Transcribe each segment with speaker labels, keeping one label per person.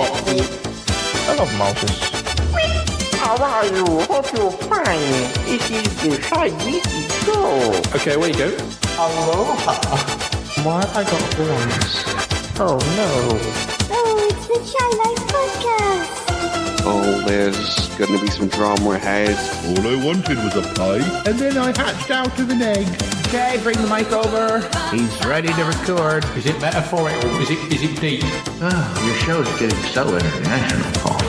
Speaker 1: Yeti.
Speaker 2: I love mouses.
Speaker 1: How are you? Hope you're fine. It is the Shy Yeti Show.
Speaker 2: Okay, where you go?
Speaker 1: Aloha.
Speaker 2: Why have I got horns?
Speaker 1: Oh no.
Speaker 3: Oh, it's the Shy Life Podcast.
Speaker 4: Oh, there's going to be some drama ahead.
Speaker 5: All I wanted was a pie. And then I hatched out of an egg.
Speaker 6: Okay, bring the mic over. He's ready to record. Is it metaphorical? Is it deep?
Speaker 7: Oh, your show's getting so international, Paul.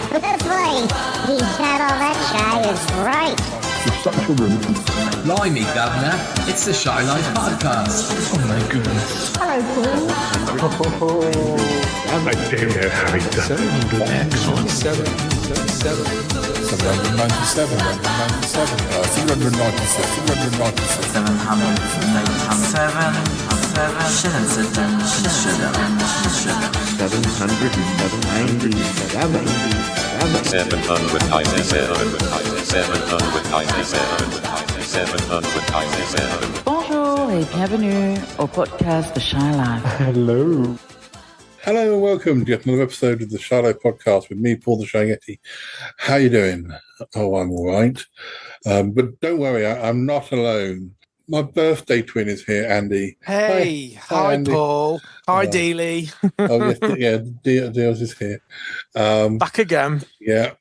Speaker 3: Boy, he said all that Shy is right.
Speaker 5: It's such a relief.
Speaker 8: Blimey, Governor. It's the Shy Life Podcast.
Speaker 5: Oh my goodness.
Speaker 1: Hello, Paul.
Speaker 5: I don't know how he does it.
Speaker 2: Excellent.
Speaker 5: 797.
Speaker 9: 797. Bonjour et bienvenue au podcast The Shy Life.
Speaker 2: Hello.
Speaker 5: Hello and welcome to yet another episode of the Shy Life Podcast with me, Paul the Shy Yeti. How you doing? Oh, I'm all right. But don't worry, I'm not alone. My birthday twin is here, Andy.
Speaker 10: Hey, hi
Speaker 5: Andy.
Speaker 10: Paul. Hi, Dealey.
Speaker 5: Oh, yes, yeah, Deals is here.
Speaker 10: Back again,
Speaker 5: Yeah,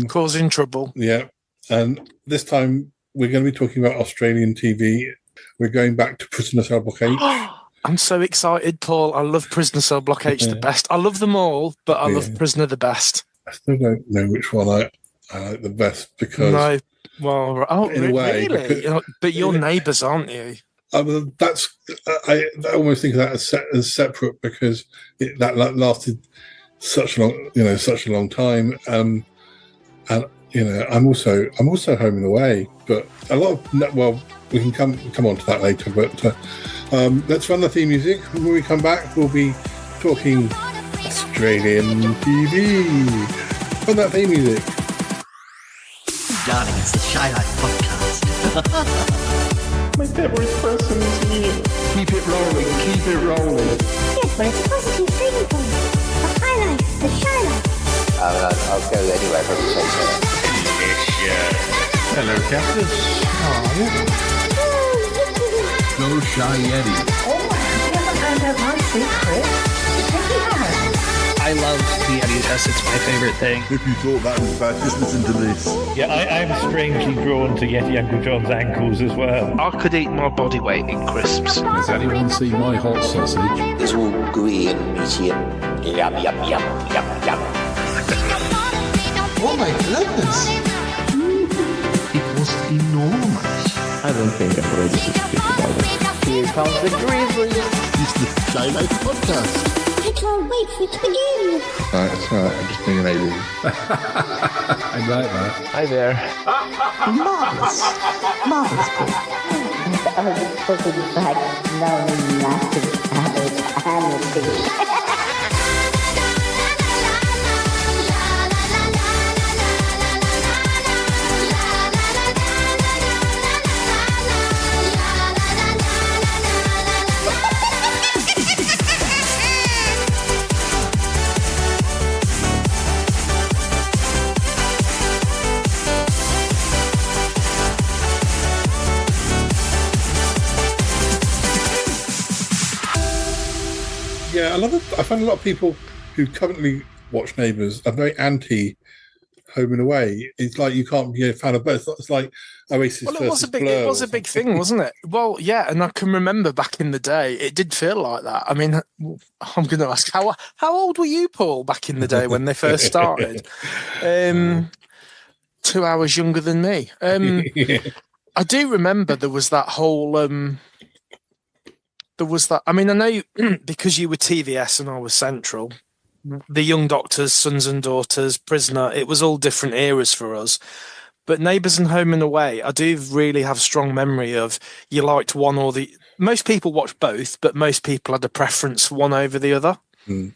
Speaker 10: causing trouble.
Speaker 5: yeah. And this time we're going to be talking about Australian TV. We're going back to Prisoner Cell Block H.
Speaker 10: I'm so excited, Paul. I love Prisoner Cell Block H the best. I love them all, but I love Prisoner the best.
Speaker 5: I still don't know which one I like the best because
Speaker 10: No, well, oh,
Speaker 5: in a way,
Speaker 10: really?
Speaker 5: because-
Speaker 10: But you're neighbours, aren't you?
Speaker 5: I almost think of that as separate because that lasted such a long time. And I'm also home and away, but a lot of we can come on to that later. But let's run the theme music. When we come back, we'll be talking Australian TV. Run that theme music.
Speaker 7: Darling, it's the Shy Life Podcast.
Speaker 1: My favorite person is you.
Speaker 6: Keep it rolling, keep it rolling.
Speaker 3: Yes, but it's a positive thing, Paul. The High Life, the Shy Life.
Speaker 4: I'll go anywhere from the place.
Speaker 2: Hello, Captain.
Speaker 8: Go Shy Yeti.
Speaker 1: Oh, I never found out my secret.
Speaker 6: I love the Yeti test. It's my favorite thing.
Speaker 5: If you thought that was bad, just listen to this.
Speaker 2: Yeah, I'm strangely drawn to Yeti Uncle John's ankles as well.
Speaker 10: I could eat my body weight in crisps.
Speaker 5: Has anyone seen my hot sausage?
Speaker 4: It's all gooey and meaty and yum, yum, yum, yum, yum.
Speaker 7: Oh my goodness. It was enormous.
Speaker 2: I don't think I'm ready to speak about it.
Speaker 1: Here comes the grizzly.
Speaker 5: It's the Shy Life Podcast.
Speaker 3: I can't wait for it to begin.
Speaker 5: It's all right. I'm just being an alien.
Speaker 2: I like that.
Speaker 1: Hi there.
Speaker 3: Marvelous. Marvelous, Paul.
Speaker 9: I was talking back now massive amnesty.
Speaker 5: Yeah, I find a lot of people who currently watch Neighbours are very anti Home and Away. It's like you can't be a fan of both. It's like Oasis
Speaker 10: Well, it
Speaker 5: versus
Speaker 10: was
Speaker 5: Blur.
Speaker 10: it was a big thing, wasn't it? Well, yeah, and I can remember back in the day, it did feel like that. I mean, I'm going to ask, how old were you, Paul, back in the day when they first started? 2 hours younger than me. I do remember there was that whole... I mean, I know because you were TVS and I was Central, the Young Doctors, Sons and Daughters, Prisoner, it was all different eras for us. But Neighbours and Home and Away, I do really have strong memory of you liked one or the... Most people watched both, but most people had a preference for one over the other.
Speaker 5: Mm.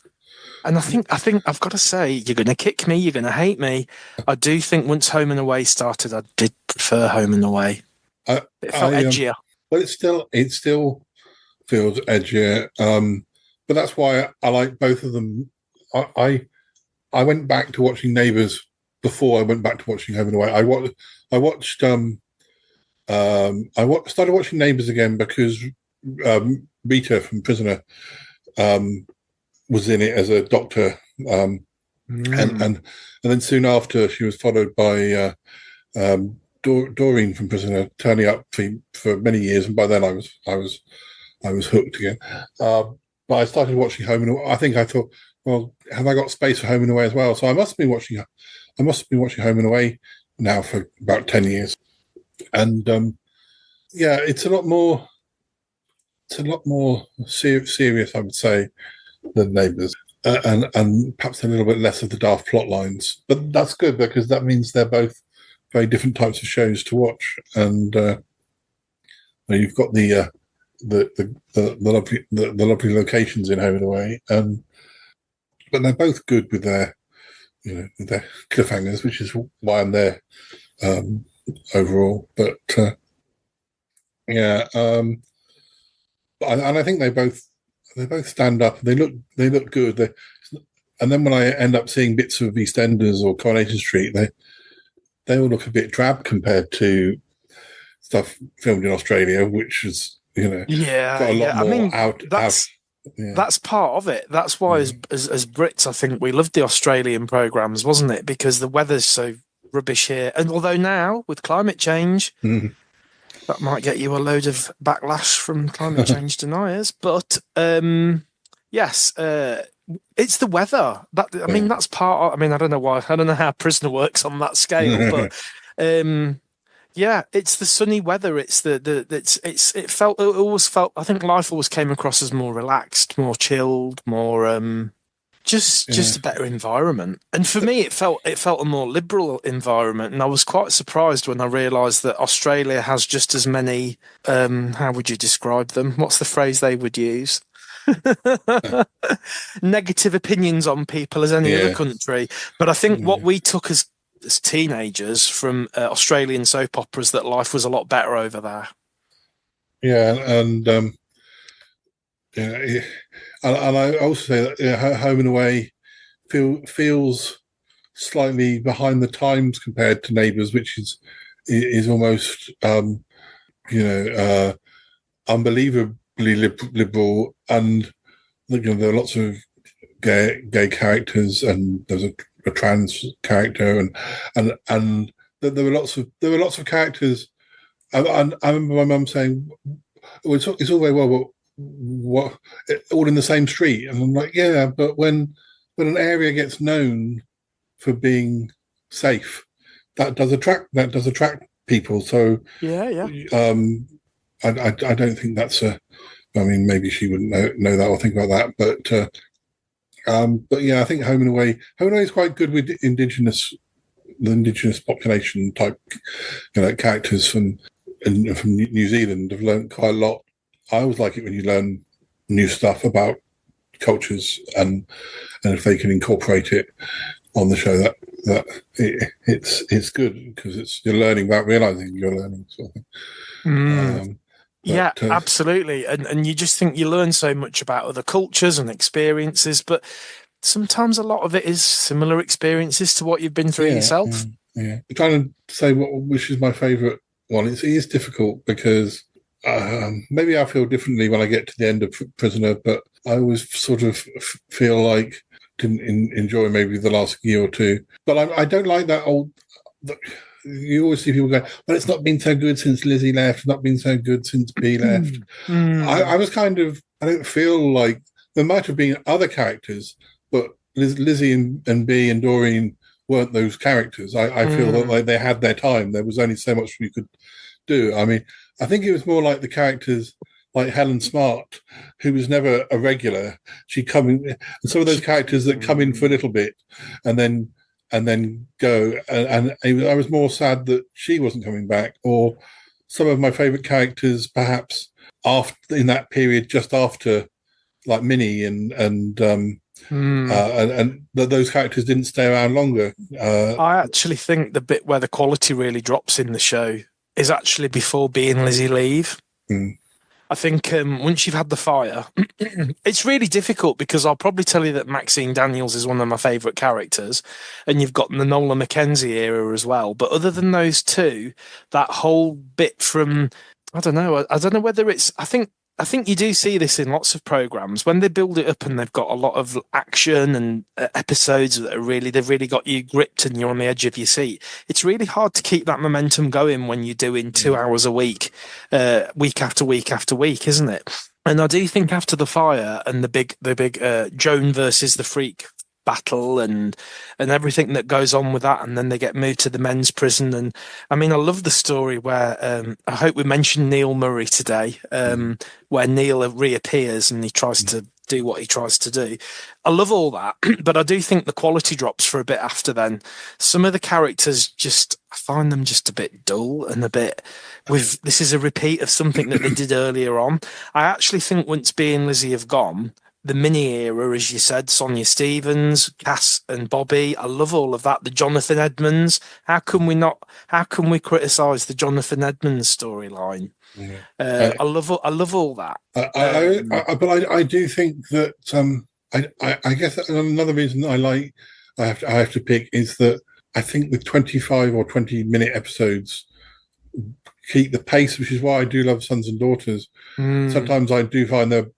Speaker 10: And I think I've got to say, you're going to kick me, you're going to hate me. I do think once Home and Away started, I did prefer Home and Away. It felt edgier.
Speaker 5: But it still feels edgier. But that's why I like both of them. I I went back to watching Neighbours before I went back to watching Home and Away. Started watching Neighbours again because Rita from Prisoner was in it as a doctor, and then soon after she was followed by Doreen from Prisoner turning up for many years, and by then I was hooked again. But I started watching Home and Away. I thought, well, have I got space for Home and Away as well? So I must have been watching Home and Away now for about 10 years, and it's a lot more serious, I would say, than Neighbours, and perhaps a little bit less of the daft plot lines. But that's good because that means they're both very different types of shows to watch, and you've got the lovely locations in Home and Away, but they're both good with their their cliffhangers, which is why I'm there overall. But and I think they both stand up. They look good. And then when I end up seeing bits of EastEnders or Coronation Street, they all look a bit drab compared to stuff filmed in Australia, which is got a lot more out.
Speaker 10: That's part of it. That's why, as Brits, I think we loved the Australian programmes, wasn't it? Because the weather's so rubbish here. And although now, with climate change, that might get you a load of backlash from climate change deniers. But, yes, it's the weather. That's part of... I don't know why. I don't know how Prisoner works on that scale, but... it's the sunny weather. It always felt. I think life always came across as more relaxed, more chilled, more just a better environment. And for me, it felt a more liberal environment. And I was quite surprised when I realised that Australia has just as many. How would you describe them? What's the phrase they would use? Negative opinions on people as any other country. But I think what we took as teenagers from Australian soap operas, that life was a lot better over there.
Speaker 5: And I also say that Home and Away feels slightly behind the times compared to Neighbours, which is almost unbelievably liberal, and there are lots of gay characters, and there's a trans character, and there were lots of characters. I remember my mum saying, well, it's all very well, but what, all in the same street? And I'm like, yeah, but when an area gets known for being safe, that does attract people. So I don't think that's maybe she wouldn't know that or think about that, but I think Home and Away is quite good with the indigenous population type, characters from New Zealand. I've learned quite a lot. I always like it when you learn new stuff about cultures, and if they can incorporate it on the show, that it's good, because you're learning without realizing you're learning, sort of thing.
Speaker 10: Absolutely. And you just think you learn so much about other cultures and experiences, but sometimes a lot of it is similar experiences to what you've been through yourself.
Speaker 5: I'm trying to say which is my favourite one. It is difficult because maybe I feel differently when I get to the end of Prisoner, but I always sort of feel like didn't enjoy maybe the last year or two. But I don't like that old... You always see people go, well, it's not been so good since Lizzie left, not been so good since B left. I was kind of... I don't feel like... There might have been other characters, but Lizzie and B and Doreen weren't those characters. I feel that like they had their time. There was only so much you could do. I mean, I think it was more like the characters like Helen Smart, who was never a regular. She'd come in, and some of those characters that come in for a little bit and then go. And I was more sad that she wasn't coming back. Or some of my favourite characters, perhaps after in that period, just after, like Minnie and those characters didn't stay around longer.
Speaker 10: I actually think the bit where the quality really drops in the show is actually before B and Lizzie leave. I think once you've had the fire, it's really difficult because I'll probably tell you that Maxine Daniels is one of my favourite characters, and you've got the Nola Mackenzie era as well. But other than those two, that whole bit from, I don't know whether it's, I think you do see this in lots of programs when they build it up and they've got a lot of action and episodes that are they've really got you gripped and you're on the edge of your seat. It's really hard to keep that momentum going when you're doing 2 hours a week, week after week after week, isn't it? And I do think after the fire and the big Joan versus the Freak battle and everything that goes on with that, and then they get moved to the men's prison. And I mean, I love the story where I hope we mentioned Neil Murray today, where Neil reappears and he tries to do what he tries to do. I love all that, but I do think the quality drops for a bit after then. Some of the characters I find them just a bit dull and a bit this is a repeat of something that they did earlier on. I actually think once Bea and Lizzie have gone, the mini era, as you said, Sonia Stevens, Cass and Bobby, I love all of that. The Jonathan Edmonds, how can we criticise the Jonathan Edmonds storyline? Yeah. I love all that.
Speaker 5: But I do think that I guess another reason I have to pick is that I think the 25 or 20-minute episodes keep the pace, which is why I do love Sons and Daughters. Sometimes I do find that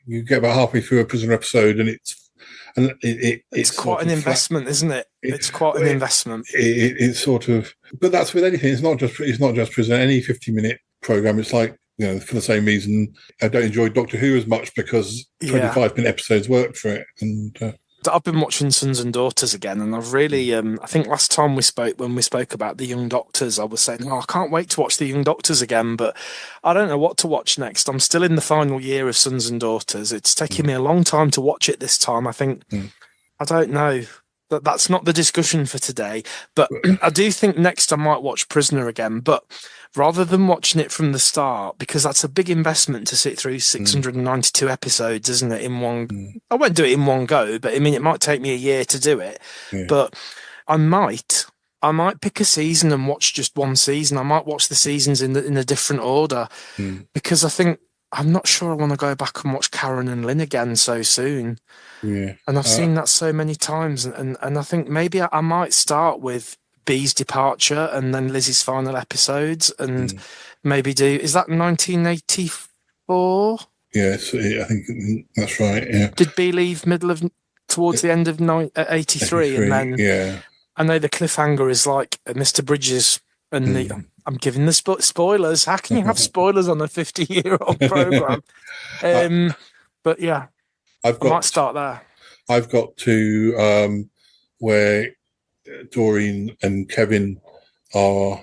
Speaker 5: you get about halfway through a Prisoner episode and it's
Speaker 10: quite an investment, isn't it? It's quite an investment.
Speaker 5: It's sort of, but that's with anything. It's not just Prisoner. Any 50-minute program, it's like, for the same reason I don't enjoy Doctor Who as much, because 25-minute episodes work for it. And
Speaker 10: I've been watching Sons and Daughters again, and I've really, I think last time when we spoke about the Young Doctors, I was saying, I can't wait to watch the Young Doctors again, but I don't know what to watch next. I'm still in the final year of Sons and Daughters. It's taking me a long time to watch it this time. I think, I don't know. That's not the discussion for today, but I do think next I might watch Prisoner again, but rather than watching it from the start, because that's a big investment to sit through 692 episodes, isn't it? In one, I won't do it in one go, but I mean, it might take me a year to do it, but I might pick a season and watch just one season. I might watch the seasons in a different order, because I'm not sure I want to go back and watch Karen and Lynn again so soon. Yeah. And I've seen that so many times. And I think maybe I might start with Bee's departure and then Lizzie's final episodes and maybe is that 1984?
Speaker 5: Yes, I think that's right, yeah.
Speaker 10: Did Bee leave towards the end of 83? And then I know the cliffhanger is like Mr. Bridges and I'm giving the spoilers. How can you have spoilers on a 50-year-old program? But yeah, I might start there.
Speaker 5: I've got to where Doreen and Kevin are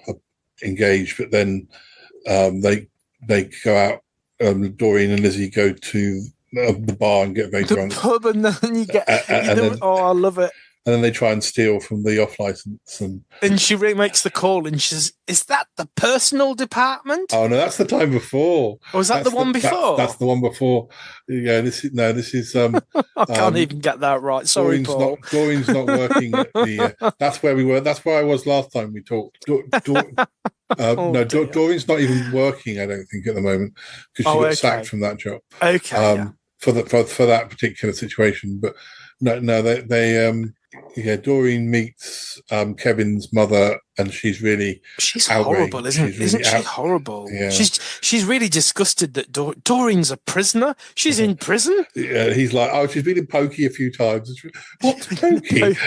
Speaker 5: engaged, but then they go out. Doreen and Lizzie go to the bar and get very drunk.
Speaker 10: The pub, and then you get. I love it.
Speaker 5: And then they try and steal from the off license, and
Speaker 10: she makes the call, and she says, "Is that the personal department?"
Speaker 5: Oh no, that's the time before.
Speaker 10: Or was that the one before?
Speaker 5: That's the one before. Yeah, this is. I
Speaker 10: can't even get that right. Sorry, Paul.
Speaker 5: Doreen's not working at the. That's where we were. That's where I was last time we talked. Doreen's not even working, I don't think, at the moment, because she got sacked from that job.
Speaker 10: Okay.
Speaker 5: For that particular situation, but no, they Doreen meets Kevin's mother, and she's
Speaker 10: horrible, isn't she? Horrible. Yeah. She's really disgusted that Doreen's a prisoner. She's in prison.
Speaker 5: Yeah, he's like, she's been in pokey a few times. What's pokey?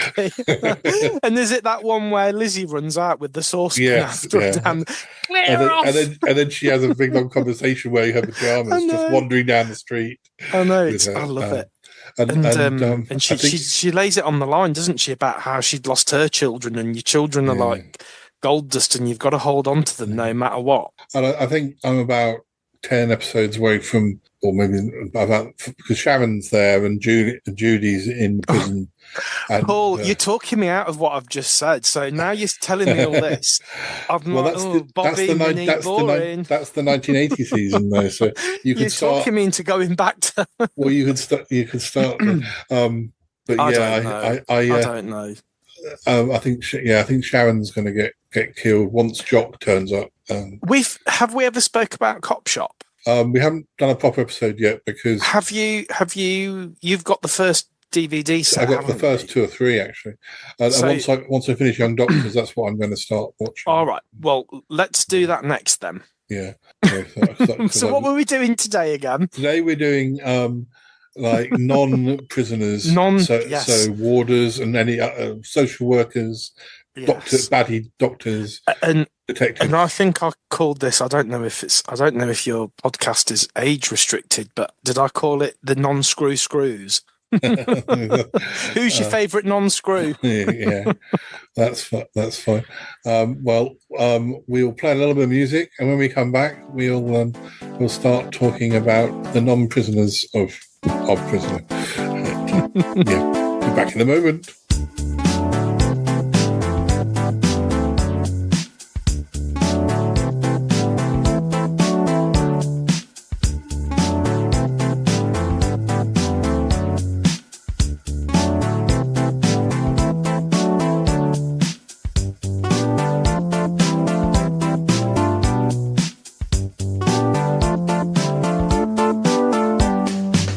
Speaker 10: And is it that one where Lizzie runs out with the saucepan after a damn clear off?
Speaker 5: And then she has a big long conversation where her pajamas just wandering down the street.
Speaker 10: I know. I love it. And she lays it on the line, doesn't she, about how she'd lost her children, and your children are like gold dust, and you've got to hold on to them no matter what.
Speaker 5: And I think I'm about 10 episodes away from, or maybe about, because Sharon's there and Judy's in prison. And,
Speaker 10: Paul, you're talking me out of what I've just said. So now you're telling me all this. Bobby, boring.
Speaker 5: That's the 1980 season, though. So you're
Speaker 10: talking me into going back to.
Speaker 5: Well, you could start. But I
Speaker 10: don't know.
Speaker 5: I think Sharon's going to get killed once Jock turns up.
Speaker 10: Have we ever spoke about Cop Shop?
Speaker 5: We haven't done a proper episode yet because
Speaker 10: you've got the first DVD set?
Speaker 5: I got the first 2 or 3 actually. And once I finish Young Doctors, that's what I'm going to start watching.
Speaker 10: All right. Well, let's do that next then.
Speaker 5: Yeah.
Speaker 10: So what were we doing today again?
Speaker 5: Today we're doing like non-prisoners, so warders and any social workers, baddie doctors,
Speaker 10: and
Speaker 5: detectives.
Speaker 10: And I think I called this. I don't know if your podcast is age restricted, but did I call it the non-screw screws? Who's your favourite non-screw?
Speaker 5: Yeah, that's fine. We'll play a little bit of music, and when we come back, we'll start talking about the non-prisoners of prisoner. Yeah, be back in a moment.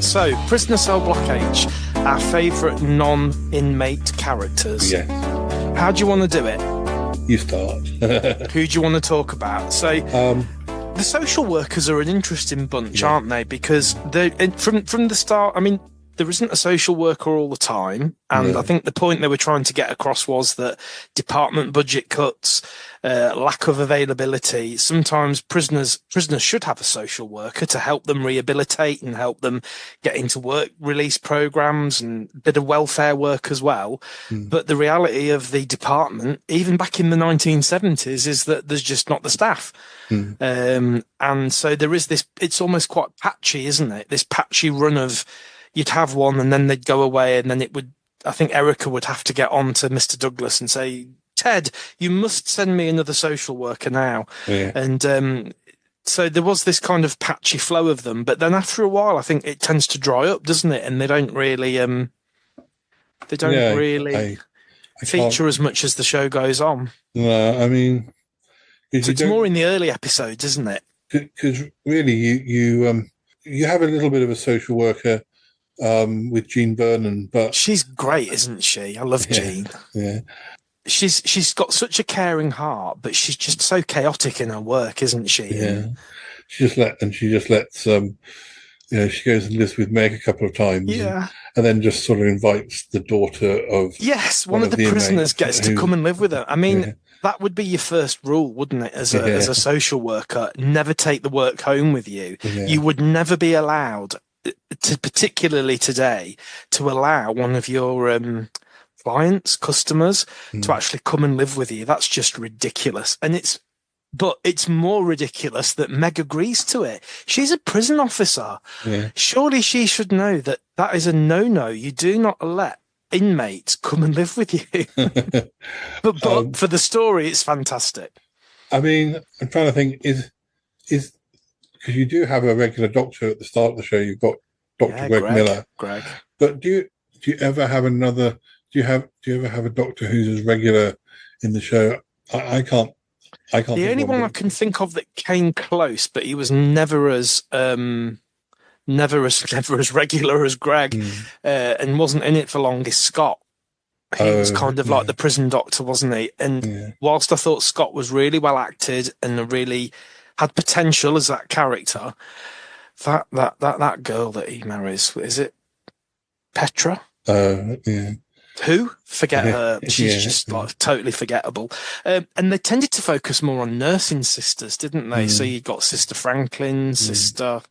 Speaker 10: So, Prisoner Cell Block H, our favourite non-inmate characters.
Speaker 5: Yes.
Speaker 10: How do you want to do it?
Speaker 5: You start.
Speaker 10: Who do you want to talk about? So, the social workers are an interesting bunch, aren't they? Because from the start, I mean, there isn't a social worker all the time. And I think the point they were trying to get across was that department budget cuts, lack of availability, sometimes prisoners should have a social worker to help them rehabilitate and help them get into work release programs and a bit of welfare work as well. But the reality of the department, even back in the 1970s, is that there's just not the staff. And so there is this, it's almost quite patchy, isn't it? This patchy run of, you'd have one and then they'd go away, and then I think Erica would have to get on to Mr. Douglas and say, Ted, you must send me another social worker now. Yeah. And so there was this kind of patchy flow of them. But then after a while, I think it tends to dry up, doesn't it? And they don't really feature as much as the show goes on.
Speaker 5: No, I mean...
Speaker 10: it's more in the early episodes, isn't it?
Speaker 5: Because really, you have a little bit of a social worker with Jean Vernon, but
Speaker 10: she's great, isn't she? I love Jean.
Speaker 5: Yeah,
Speaker 10: she's got such a caring heart, but she's just so chaotic in her work, isn't she?
Speaker 5: Yeah, she just lets she goes and lives with Meg a couple of times, and then just sort of invites the daughter of
Speaker 10: one of the prisoners gets to come and live with her. I mean. That would be your first rule, wouldn't it? As a social worker, never take the work home with you. Yeah. You would never be allowed, particularly today, to allow one of your clients, customers, to actually come and live with you. That's just ridiculous. But it's more ridiculous that Meg agrees to it. She's a prison officer. Yeah. Surely she should know that is a no-no. You do not let inmates come and live with you. but for the story, it's fantastic.
Speaker 5: I mean, I'm trying to think, is because you do have a regular doctor at the start of the show. You've got Dr. Greg Miller.
Speaker 10: Greg.
Speaker 5: But do you ever have another? Do you ever have a doctor who's as regular in the show? I can't.
Speaker 10: The only one I can think of that came close, but he was never as never as regular as Greg, and wasn't in it for long, is Scott. He was kind of like the prison doctor, wasn't he? And whilst I thought Scott was really well acted and really had potential as that character, that girl that he marries, is it Petra? Who? Forget her. She's just like totally forgettable. And they tended to focus more on nursing sisters, didn't they? So you got Sister Franklin, Sister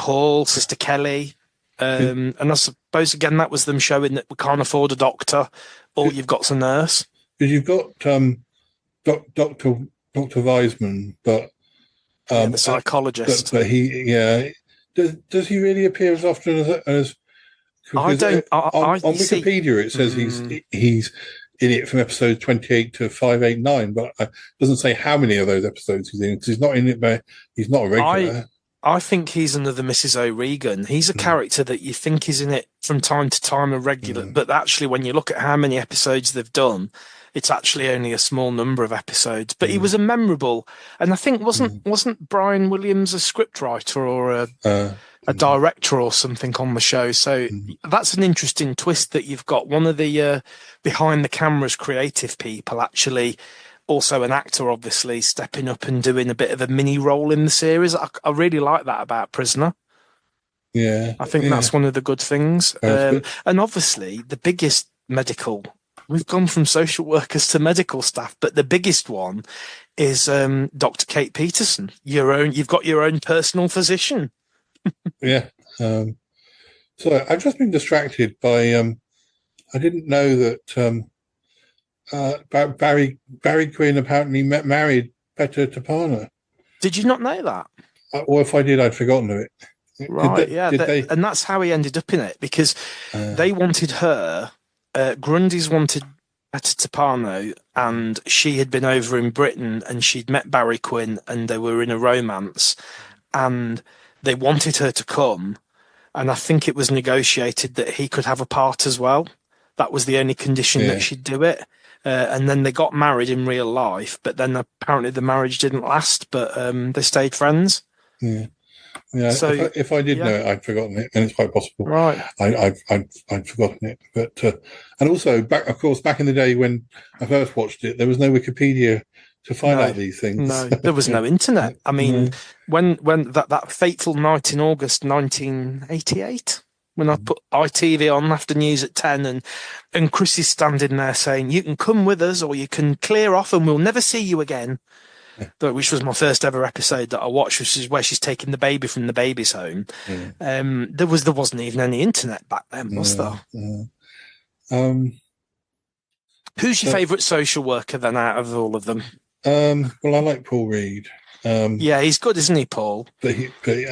Speaker 10: Hall, Sister Kelly. And I suppose, again, that was them showing that we can't afford a doctor. All you've got's a nurse.
Speaker 5: Because you've got Dr. Weisman, but...
Speaker 10: the psychologist.
Speaker 5: But he, does he really appear as often as on Wikipedia, it says he's in it from episode 28 to 589, but it doesn't say how many of those episodes he's in, because he's not in it, but he's not a regular.
Speaker 10: I think he's another Mrs. O'Regan. He's a character that you think is in it from time to time, a regular, but actually when you look at how many episodes they've done, it's actually only a small number of episodes. But he was a memorable, and I think wasn't Brian Williams a scriptwriter or a director or something on the show? So that's an interesting twist that you've got one of the behind the cameras creative people actually. Also an actor, obviously, stepping up and doing a bit of a mini role in the series. I really like that about Prisoner.
Speaker 5: Yeah.
Speaker 10: I think that's one of the good things. And obviously, the biggest medical... We've gone from social workers to medical staff, but the biggest one is Dr. Kate Peterson. You've got your own personal physician.
Speaker 5: Yeah. So I've just been distracted by... I didn't know that... Barry Quinn apparently married Petra Tapana.
Speaker 10: Did you not know that?
Speaker 5: Or if I did, I'd forgotten of it.
Speaker 10: Right, and that's how he ended up in it, because they wanted her, Grundy's wanted Petra Tapano, and she had been over in Britain and she'd met Barry Quinn and they were in a romance and they wanted her to come, and I think it was negotiated that he could have a part as well. That was the only condition that she'd do it. And then they got married in real life, but then apparently the marriage didn't last, but they stayed friends.
Speaker 5: Yeah. So if I did know it, I'd forgotten it, and it's quite possible.
Speaker 10: Right.
Speaker 5: I'd forgotten it, but and also back in the day when I first watched it, there was no Wikipedia to find out these things.
Speaker 10: No, there was no internet. I mean, when that fateful night in August 1988. When I put ITV on after news at 10 and Chris is standing there saying, you can come with us or you can clear off and we'll never see you again. Which was my first ever episode that I watched, which is where she's taking the baby from the baby's home. There wasn't even any internet back then, was there? Who's your favourite social worker then out of all of them?
Speaker 5: Well, I like Paul Reed.
Speaker 10: Yeah, he's good, isn't he, Paul?
Speaker 5: But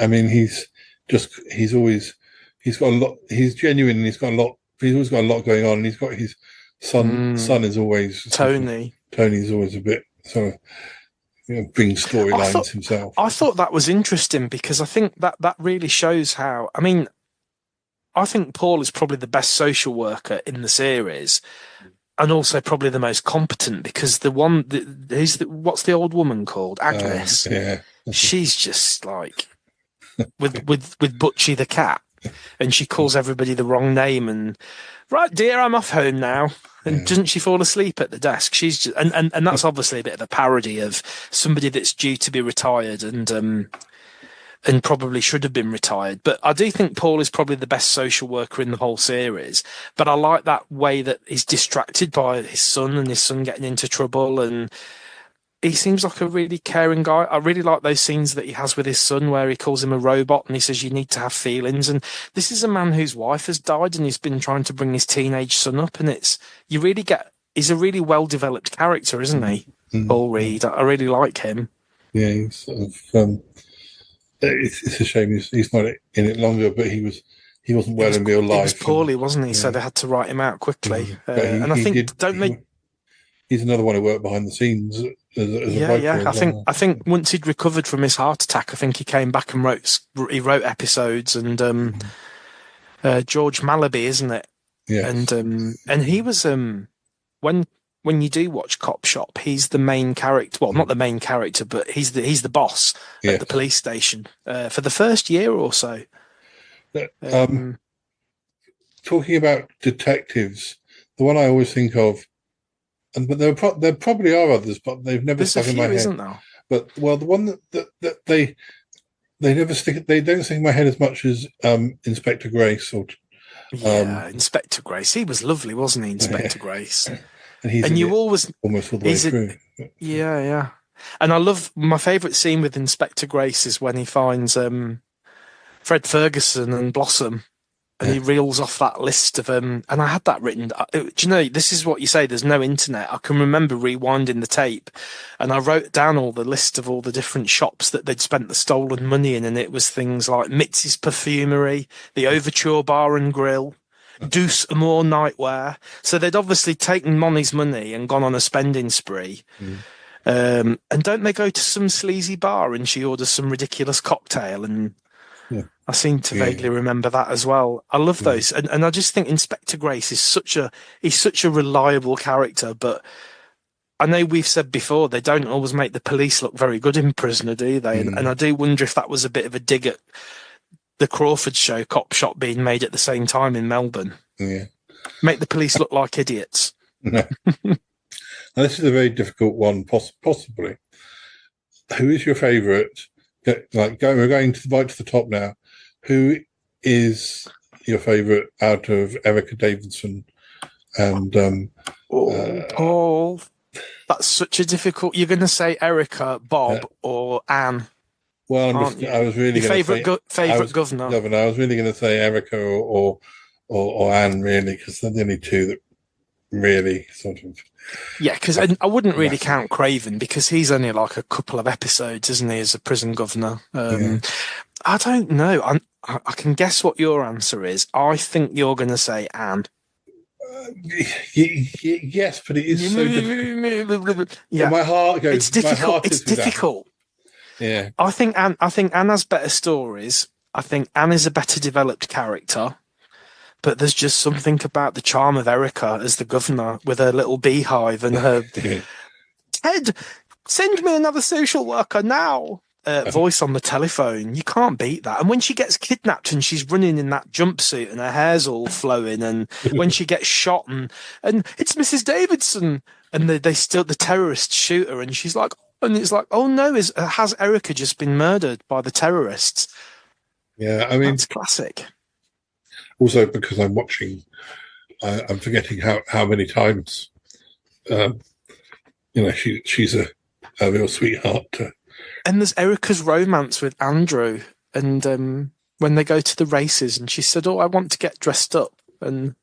Speaker 5: I mean, he's got a lot. He's genuine, and he's always got a lot going on. And he's got his son. Son is always
Speaker 10: Tony.
Speaker 5: Tony's always a bit sort of bring storylines himself.
Speaker 10: I thought that was interesting because I think that really shows how. I mean, I think Paul is probably the best social worker in the series, and also probably the most competent because what's the old woman called? Agnes. She's just like with Butchie the cat. And she calls everybody the wrong name and, right, dear, I'm off home now. And doesn't she fall asleep at the desk? She's just, and that's obviously a bit of a parody of somebody that's due to be retired and probably should have been retired. But I do think Paul is probably the best social worker in the whole series. But I like that way that he's distracted by his son and his son getting into trouble, and he seems like a really caring guy. I really like those scenes that he has with his son where he calls him a robot and he says, you need to have feelings. And this is a man whose wife has died and he's been trying to bring his teenage son up. And he's a really well-developed character, isn't he? Paul Reed. I really like him.
Speaker 5: Yeah, he's sort of, it's a shame he's not in it longer, but he wasn't well in real life. He was
Speaker 10: poorly, wasn't he? So they had to write him out quickly. And I think,
Speaker 5: he's another one who worked behind the scenes.
Speaker 10: I think once he'd recovered from his heart attack, I think he came back and wrote episodes. And George Malaby, isn't it?
Speaker 5: Yeah.
Speaker 10: And he was when you do watch Cop Shop, he's the main character. Well, not the main character, but he's the boss at the police station for the first year or so.
Speaker 5: Talking about detectives, the one I always think of. But there probably are others, but they've never stuck in my head.
Speaker 10: Isn't there?
Speaker 5: But the one that they never stick. They don't stick in my head as much as Inspector Grace or.
Speaker 10: Inspector Grace. He was lovely, wasn't he, Inspector Grace?
Speaker 5: And you always almost all the way through.
Speaker 10: Yeah. And I love my favourite scene with Inspector Grace is when he finds Fred Ferguson and Blossom. And he reels off that list of and I had that written. Do you know, this is what you say, there's no internet. I can remember rewinding the tape and I wrote down all the list of all the different shops that they'd spent the stolen money in, and it was things like Mitzi's Perfumery, the Overture Bar and Grill, Douce Amour Nightwear. So they'd obviously taken Money's money and gone on a spending spree. And don't they go to some sleazy bar and she orders some ridiculous cocktail? And I seem to vaguely remember that as well. I love those. And I just think Inspector Grace is such a reliable character, but I know we've said before they don't always make the police look very good in Prisoner, do they? And I do wonder if that was a bit of a dig at the Crawford show, Cop Shop, being made at the same time in Melbourne.
Speaker 5: Yeah.
Speaker 10: Make the police look like idiots.
Speaker 5: No. Now, this is a very difficult one, possibly. Who is your favourite? We're going right to the top now. Who is your favourite out of Erica Davidson and
Speaker 10: Paul? That's such a difficult. You're going to say Erica, Bob, or Anne?
Speaker 5: Well, I was really
Speaker 10: your favourite governor.
Speaker 5: I was really going to say Erica or Anne, really, because they're the only two that really sort of.
Speaker 10: Yeah, because I wouldn't really count Craven because he's only like a couple of episodes, isn't he, as a prison governor? I don't know. I can guess what your answer is. I think you're going to say Anne.
Speaker 5: Yes, but it is so difficult.
Speaker 10: Yeah,
Speaker 5: my heart goes.
Speaker 10: It's difficult. It's difficult.
Speaker 5: Yeah,
Speaker 10: I think Anne has better stories. I think Anne is a better developed character. But there's just something about the charm of Erica as the governor with her little beehive and her Ted, send me another social worker now. Voice on the telephone. You can't beat that. And when she gets kidnapped and she's running in that jumpsuit and her hair's all flowing, and when she gets shot and it's Mrs. Davidson, and the terrorists shoot her, and she's like, and it's like, oh no, has Erica just been murdered by the terrorists?
Speaker 5: Yeah, I mean,
Speaker 10: that's classic.
Speaker 5: Also, because I'm watching, I'm forgetting how many times, she's a real sweetheart.
Speaker 10: And there's Erica's romance with Andrew, and when they go to the races, and she said, "Oh, I want to get dressed up," and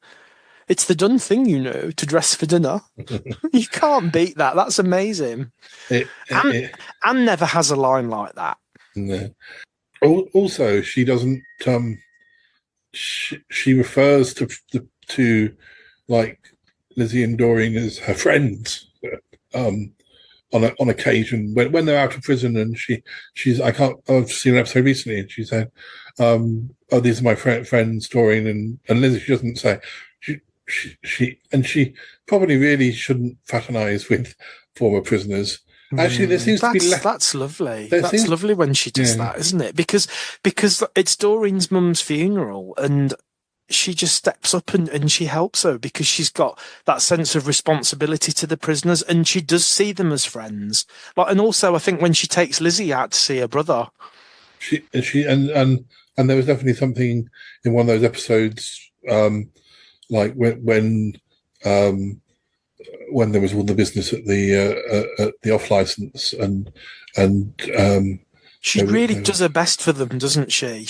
Speaker 10: it's the done thing, to dress for dinner. You can't beat that. That's amazing. Anne never has a line like that.
Speaker 5: No. Also, she doesn't. She refers to like Lizzie and Doreen as her friends on occasion when they're out of prison, and I've seen an episode recently, and she said, "Oh, these are my friends, Doreen and Lizzie." She doesn't say she probably really shouldn't fraternize with former prisoners. Actually, there seems to be
Speaker 10: that's lovely. That's lovely when she does that, isn't it? Because it's Doreen's mum's funeral, and she just steps up and she helps her because she's got that sense of responsibility to the prisoners, and she does see them as friends. And also, I think when she takes Lizzie out to see her brother,
Speaker 5: and there was definitely something in one of those episodes, like when there was all the business at the off license, and
Speaker 10: she really does her best for them, doesn't she?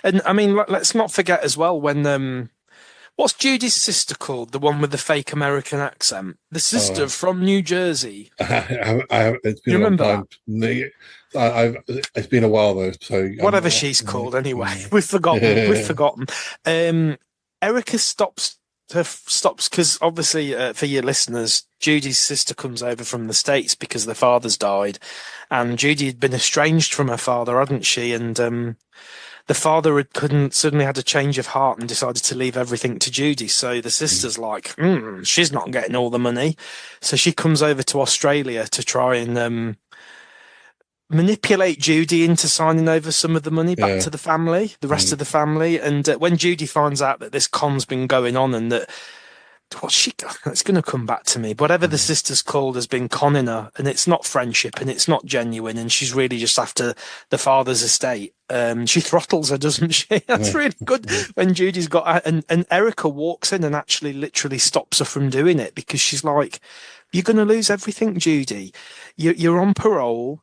Speaker 10: And I mean, let's not forget as well when what's Judy's sister called? The one with the fake American accent, the sister from New Jersey.
Speaker 5: It's been
Speaker 10: you
Speaker 5: a long
Speaker 10: remember
Speaker 5: time. It's been a while though. So
Speaker 10: whatever she's called, anyway, we've forgotten. Erica stops because obviously for your listeners, Judy's sister comes over from the States because their father's died, and Judy had been estranged from her father, hadn't she? And the father suddenly had a change of heart and decided to leave everything to Judy. So the sister's like, she's not getting all the money, so she comes over to Australia to try and manipulate Judy into signing over some of the money back to the family, the rest of the family. And when Judy finds out that this con's been going on and that it's going to come back to me, whatever the sister's called has been conning her, and it's not friendship and it's not genuine, and she's really just after the father's estate. She throttles her, doesn't she? That's really good when Judy's got and Erica walks in and actually literally stops her from doing it, because she's like, you're going to lose everything, Judy. You're on parole.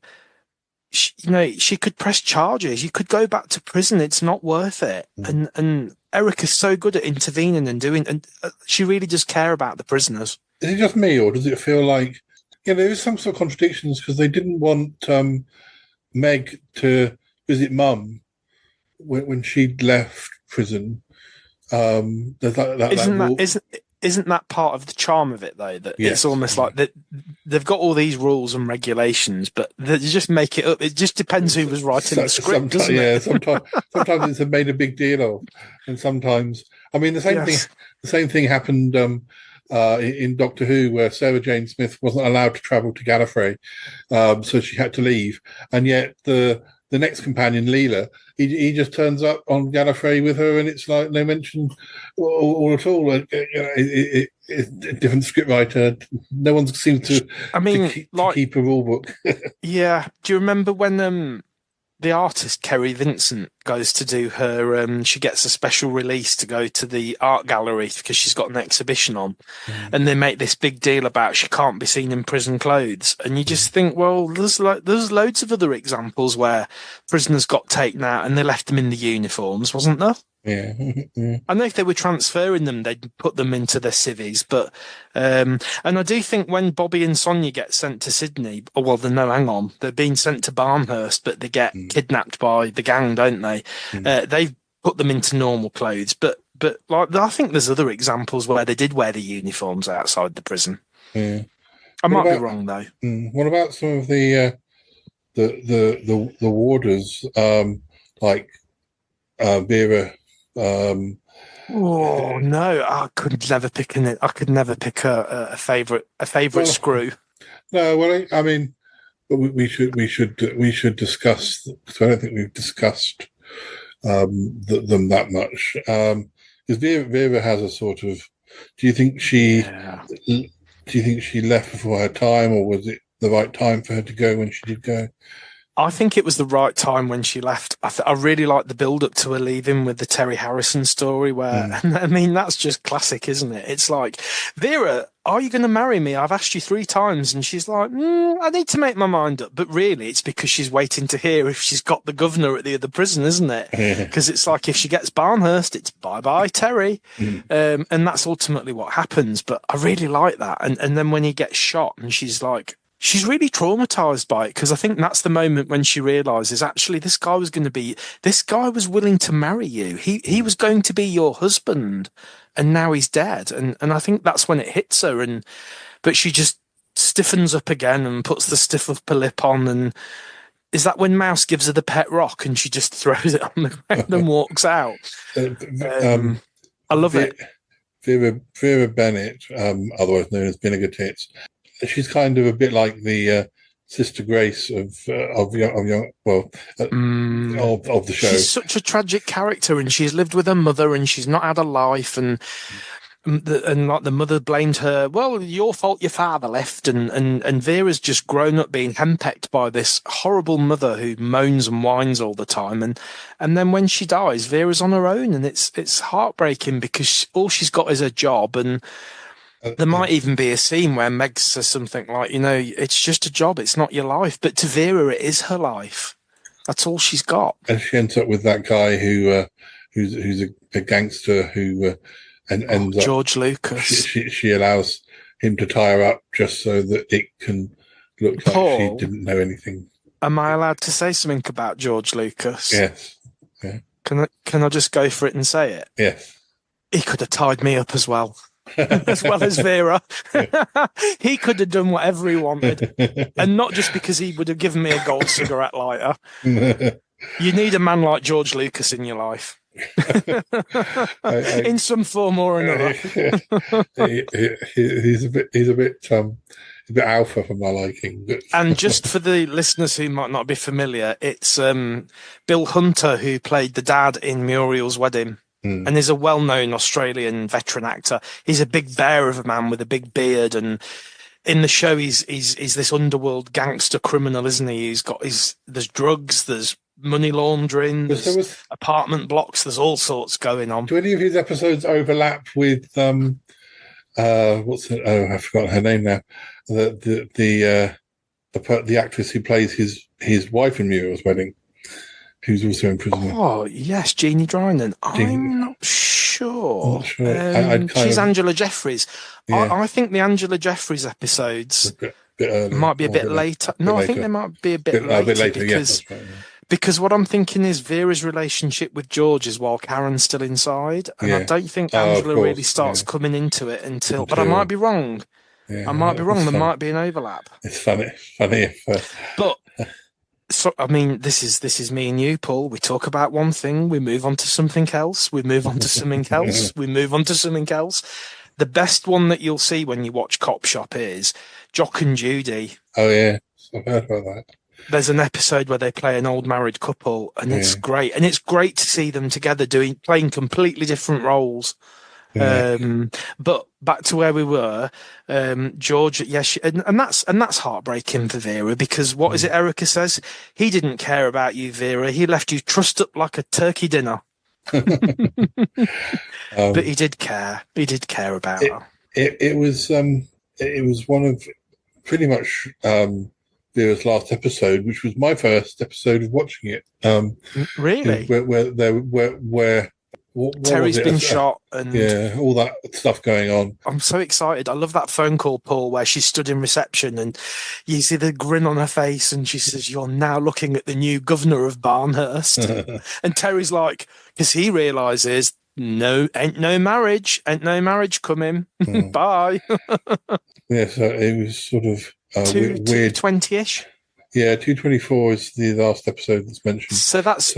Speaker 10: She could press charges. You could go back to prison. It's not worth it. And Erica's so good at intervening and doing, and she really does care about the prisoners.
Speaker 5: Is it just me, or does it feel like there is some sort of contradictions because they didn't want Meg to visit Mum when she'd left prison?
Speaker 10: Isn't that part of the charm of it, though? That it's almost like that they've got all these rules and regulations, but they just make it up. It just depends who was writing the script, doesn't it?
Speaker 5: Sometimes it's made a big deal of, and sometimes, I mean, the same thing happened in Doctor Who, where Sarah Jane Smith wasn't allowed to travel to Gallifrey, so she had to leave, and yet the next companion, Leela, he just turns up on Gallifrey with her, and it's like no mention all at all. It's a different scriptwriter. No one seems to. To keep a rule book.
Speaker 10: Yeah. Do you remember when the artist Kerry Vincent goes to do her? She gets a special release to go to the art gallery because she's got an exhibition on, and they make this big deal about she can't be seen in prison clothes. And you just think, well, there's loads of other examples where prisoners got taken out and they left them in the uniforms, wasn't there?
Speaker 5: Yeah.
Speaker 10: I know if they were transferring them, they'd put them into their civvies, but and I do think when Bobby and Sonia get sent to Sydney, hang on, they're being sent to Barnhurst, but they get kidnapped by the gang, don't they? They put them into normal clothes, but like I think there's other examples where they did wear the uniforms outside the prison.
Speaker 5: Yeah.
Speaker 10: I might be wrong though.
Speaker 5: What about some of the warders, like Vera?
Speaker 10: Oh no, I could never pick a favorite screw.
Speaker 5: No, well, I mean, we should discuss, because I don't think we've discussed them that much. Because Vera has a sort of. Do you think she left before her time, or was it the right time for her to go when she did go?
Speaker 10: I think it was the right time when she left. I really like the build-up to her leaving with the Terry Harrison story where, I mean, that's just classic, isn't it? It's like, Vera, are you going to marry me? I've asked you 3 times. And she's like, I need to make my mind up. But really, it's because she's waiting to hear if she's got the governor at the other prison, isn't it? Because it's like, if she gets Barnhurst, it's bye-bye, Terry. And that's ultimately what happens. But I really like that. And then when he gets shot and she's like, she's really traumatized by it, because I think that's the moment when she realizes actually this guy was willing to marry you. He was going to be your husband, and now he's dead. And I think that's when it hits her. But she just stiffens up again and puts the stiff upper lip on. And is that when Mouse gives her the pet rock and she just throws it on the ground and walks out? I love it.
Speaker 5: Vera Bennett, otherwise known as Vinegar Tits. She's kind of a bit like the Sister Grace of the show.
Speaker 10: She's such a tragic character, and she's lived with her mother, and she's not had a life, and like the mother blamed her. Well, your fault, your father left, and Vera's just grown up being henpecked by this horrible mother who moans and whines all the time, and then when she dies, Vera's on her own, and it's heartbreaking because all she's got is her job. And there might even be a scene where Meg says something like, it's just a job, it's not your life. But to Vera, it is her life. That's all she's got.
Speaker 5: And she ends up with that guy who's a gangster who ends up...
Speaker 10: George Lucas.
Speaker 5: She allows him to tie her up just so that it can look like she didn't know anything.
Speaker 10: Am I allowed to say something about George Lucas?
Speaker 5: Yes. Yeah.
Speaker 10: Can I just go for it and say it?
Speaker 5: Yes.
Speaker 10: He could have tied me up as well. As well as Vera. He could have done whatever he wanted, and not just because he would have given me a gold cigarette lighter. You need a man like George Lucas in your life. In some form or another.
Speaker 5: He's a bit alpha for my liking.
Speaker 10: And just for the listeners who might not be familiar, it's Bill Hunter who played the dad in Muriel's Wedding. And is a well-known Australian veteran actor. He's a big bear of a man with a big beard, and in the show he's this underworld gangster criminal, isn't he? There's drugs, there's money laundering, there's apartment blocks, there's all sorts going on.
Speaker 5: Do any of his episodes overlap with I've forgotten her name now. The actress who plays his wife in Muriel's Wedding, who's also in prison.
Speaker 10: Oh, yes, Jeannie Drynan. I'm not sure.
Speaker 5: Not sure.
Speaker 10: She's Angela Jeffries. Yeah. I think the Angela Jeffries episodes might be a bit later. No, I think they might be a bit later. Because what I'm thinking is Vera's relationship with George is while Karen's still inside. And I don't think Angela really starts coming into it until... But I might be wrong. Yeah, I might be wrong. There might be an overlap.
Speaker 5: It's funny if...
Speaker 10: But... So, I mean, this is me and you, Paul. We talk about one thing, we move on to something else, we move on to something else, we move on to something else. The best one that you'll see when you watch Cop Shop is Jock and Judy.
Speaker 5: Oh yeah, I've heard about that.
Speaker 10: There's an episode where they play an old married couple, and it's great. And it's great to see them together playing completely different roles.
Speaker 5: Yeah.
Speaker 10: But back to where we were, George. Yes, and that's heartbreaking for Vera, because what is it Erica says? He didn't care about you, Vera. He left you trussed up like a turkey dinner. But he did care. He did care about her.
Speaker 5: It was one of pretty much Vera's last episode, which was my first episode of watching it.
Speaker 10: Really?
Speaker 5: Where
Speaker 10: Terry's been shot and
Speaker 5: all that stuff going on.
Speaker 10: I'm so excited. I love that phone call, Paul, where she stood in reception and you see the grin on her face and she says, "You're now looking at the new governor of Barnhurst." And Terry's like, because he realizes ain't no marriage coming. Bye.
Speaker 5: Yeah, so it was sort of weird.
Speaker 10: 220-ish.
Speaker 5: Yeah, 224 is the last episode that's mentioned.
Speaker 10: So that's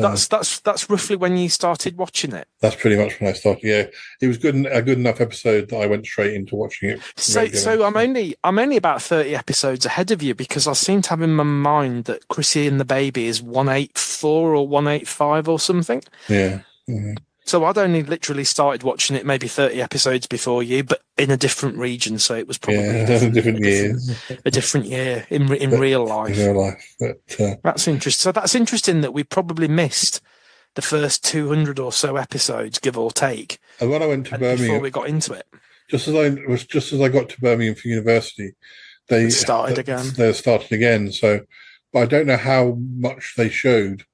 Speaker 10: roughly when you started watching it.
Speaker 5: That's pretty much when I started. Yeah, it was a good enough episode that I went straight into watching it.
Speaker 10: So I'm only about 30 episodes ahead of you, because I seem to have in my mind that Chrissy and the Baby is 184 or 185 or something.
Speaker 5: Yeah. Mm-hmm.
Speaker 10: So I'd only literally started watching it maybe 30 episodes before you, but in a different region. So it was probably a different year in real life.
Speaker 5: In real life, but
Speaker 10: that's interesting. So that's interesting that we probably missed the first 200 or so episodes, give or take.
Speaker 5: And when I went to Birmingham,
Speaker 10: before we got into it,
Speaker 5: just as I got to Birmingham for university, they started again. So, but I don't know how much they showed.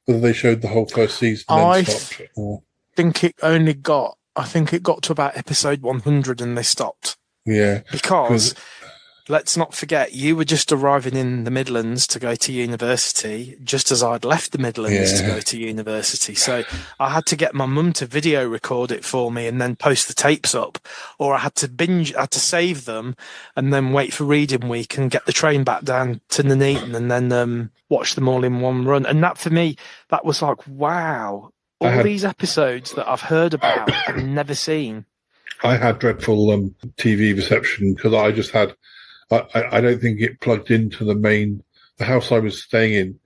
Speaker 5: Whether they showed the whole first season and then stopped.
Speaker 10: I think it got to about episode 100 and they stopped.
Speaker 5: Yeah.
Speaker 10: Because let's not forget, you were just arriving in the Midlands to go to university, just as I'd left the Midlands to go to university. So I had to get my mum to video record it for me and then post the tapes up, or I had to save them and then wait for reading week and get the train back down to Nuneaton and then watch them all in one run. And that, for me, that was like, wow, these episodes that I've heard about and never seen.
Speaker 5: I had dreadful TV reception because I just had, I don't think it plugged into the house I was staying in.